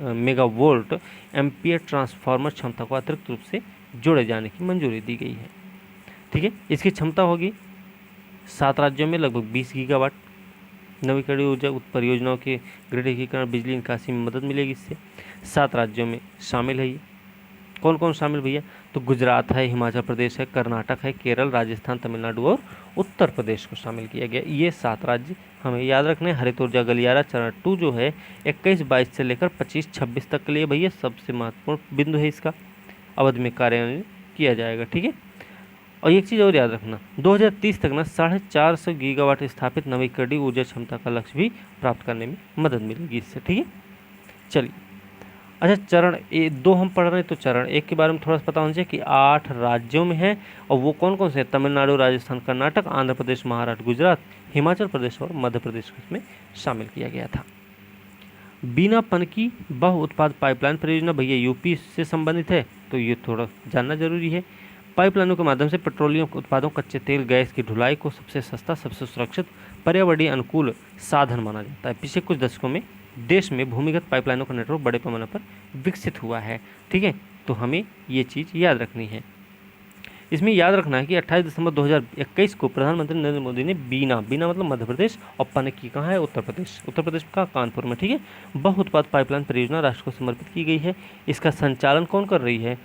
मेगावोल्ट एम्पियर ट्रांसफार्मर क्षमता को अतिरिक्त रूप से जोड़े जाने की मंजूरी दी गई है। ठीक है, इसकी क्षमता होगी 7 राज्यों में लगभग 20 गीगावाट। नवीकरणीय ऊर्जा परियोजनाओं के ग्रिड एकीकरण बिजली निकासी में मदद मिलेगी इससे। 7 राज्यों में शामिल है ये। कौन कौन शामिल भैया, तो गुजरात है, हिमाचल प्रदेश है, कर्नाटक है, केरल, राजस्थान, तमिलनाडु और उत्तर प्रदेश को शामिल किया गया। ये 7 राज्य हमें याद रखने। हरित ऊर्जा गलियारा चरण 2 जो है 21-22 से लेकर 25-26 तक के लिए भैया सबसे महत्वपूर्ण बिंदु है, इसका अवधि में कार्यान्वयन किया जाएगा। ठीक है, और एक चीज़ और याद रखना, 2030 तक ना 450 गीगावाट स्थापित नवीकरणीय ऊर्जा क्षमता का लक्ष्य भी प्राप्त करने में मदद मिलेगी इससे। ठीक है, चलिए अच्छा, चरण 2 हम पढ़ रहे हैं, तो चरण 1 के बारे में थोड़ा सा पता होना चाहिए कि 8 राज्यों में है, और वो कौन कौन से हैं, तमिलनाडु, राजस्थान, कर्नाटक, आंध्र प्रदेश, महाराष्ट्र, गुजरात, हिमाचल प्रदेश और मध्य प्रदेश को इसमें शामिल किया गया था। बिना पनकी बहु उत्पाद पाइपलाइन परियोजना भैया यूपी से संबंधित है, तो ये थोड़ा जानना जरूरी है। पाइपलाइनों के माध्यम से पेट्रोलियम उत्पादों, कच्चे तेल, गैस की ढुलाई को सबसे सस्ता, सबसे सुरक्षित, पर्यावरणीय अनुकूल साधन माना जाता है। पिछले कुछ दशकों में देश में भूमिगत पाइपलाइनों का नेटवर्क बड़े पैमाने पर विकसित हुआ है। ठीक है, तो हमें ये चीज़ याद रखनी है। इसमें याद रखना है कि 28 दिसंबर 2021 को प्रधानमंत्री नरेंद्र मोदी ने बीना मतलब मध्य प्रदेश, और पनकी कहाँ है, उत्तर प्रदेश का कानपुर में। ठीक है, बहु उत्पाद पाइपलाइन परियोजना राष्ट्र को समर्पित की गई है। इसका संचालन कौन कर रही है,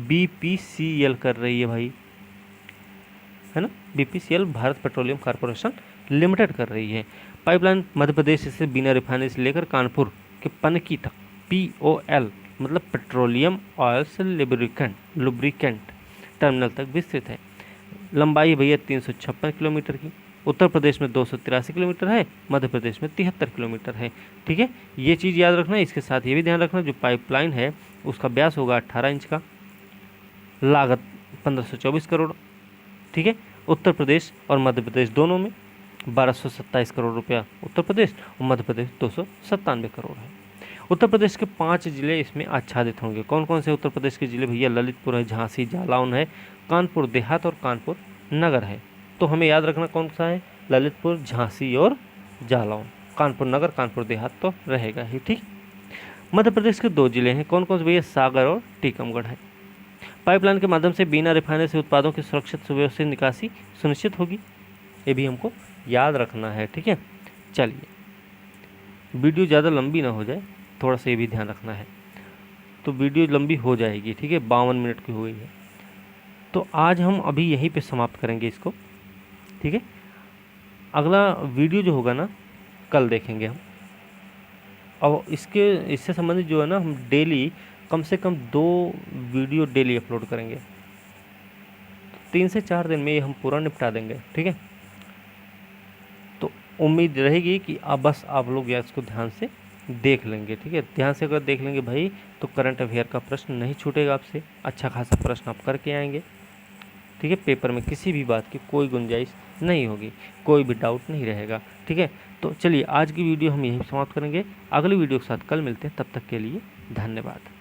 BPCL कर रही है भाई, है ना, BPCL Bharat petroleum corporation limited कर रही है। पाइपलाइन मध्य प्रदेश से बिना रिफाइनरी से लेकर कानपुर के पनकी तक POL मतलब पेट्रोलियम ऑयल्स लुब्रिकेंट टर्मिनल तक विस्तृत है। लंबाई भैया 356 किलोमीटर की। उत्तर प्रदेश में 283 किलोमीटर है, मध्य प्रदेश में 73 किलोमीटर है। ठीक है, ये चीज़ याद रखना है। इसके साथ ये भी ध्यान रखना, जो पाइपलाइन है उसका व्यास होगा 18 इंच का, लागत 1524 करोड़। ठीक है, उत्तर प्रदेश और मध्य प्रदेश दोनों में 1227 करोड़ रुपया उत्तर प्रदेश और मध्य प्रदेश 297 करोड़ है। उत्तर प्रदेश के 5 जिले इसमें आच्छादित होंगे। कौन कौन से उत्तर प्रदेश के जिले भैया, ललितपुर है, झांसी, जालौन है, कानपुर देहात और कानपुर नगर है। तो हमें याद रखना कौन सा है, ललितपुर, झांसी और जालौन। कानपुर नगर, कानपुर देहात तो रहेगा ही। ठीक, मध्य प्रदेश के 2 जिले हैं, कौन कौन से भैया, सागर और टीकमगढ़ है। पाइपलाइन के माध्यम से बिना रिफाइनरी से उत्पादों की सुरक्षित सुव्यवस्थित निकासी सुनिश्चित होगी, ये भी हमको याद रखना है। ठीक है, चलिए वीडियो ज़्यादा लंबी ना हो जाए, थोड़ा सा ये भी ध्यान रखना है। तो वीडियो लंबी हो जाएगी, ठीक है, 52 मिनट की हो गई है, तो आज हम अभी यहीं पे समाप्त करेंगे इसको। ठीक है, अगला वीडियो जो होगा ना कल देखेंगे हम, और इससे संबंधित जो है ना, हम डेली कम से कम 2 वीडियो डेली अपलोड करेंगे। 3 से 4 दिन में ये हम पूरा निपटा देंगे। ठीक है, तो उम्मीद रहेगी कि बस आप लोग या इसको ध्यान से देख लेंगे। ठीक है, ध्यान से अगर देख लेंगे भाई, तो करंट अफेयर का प्रश्न नहीं छूटेगा आपसे, अच्छा खासा प्रश्न आप करके आएंगे। ठीक है, पेपर में किसी भी बात की कोई गुंजाइश नहीं होगी, कोई भी डाउट नहीं रहेगा। ठीक है, तो चलिए आज की वीडियो हम यहीं समाप्त करेंगे। अगली वीडियो के साथ कल मिलते हैं, तब तक के लिए धन्यवाद।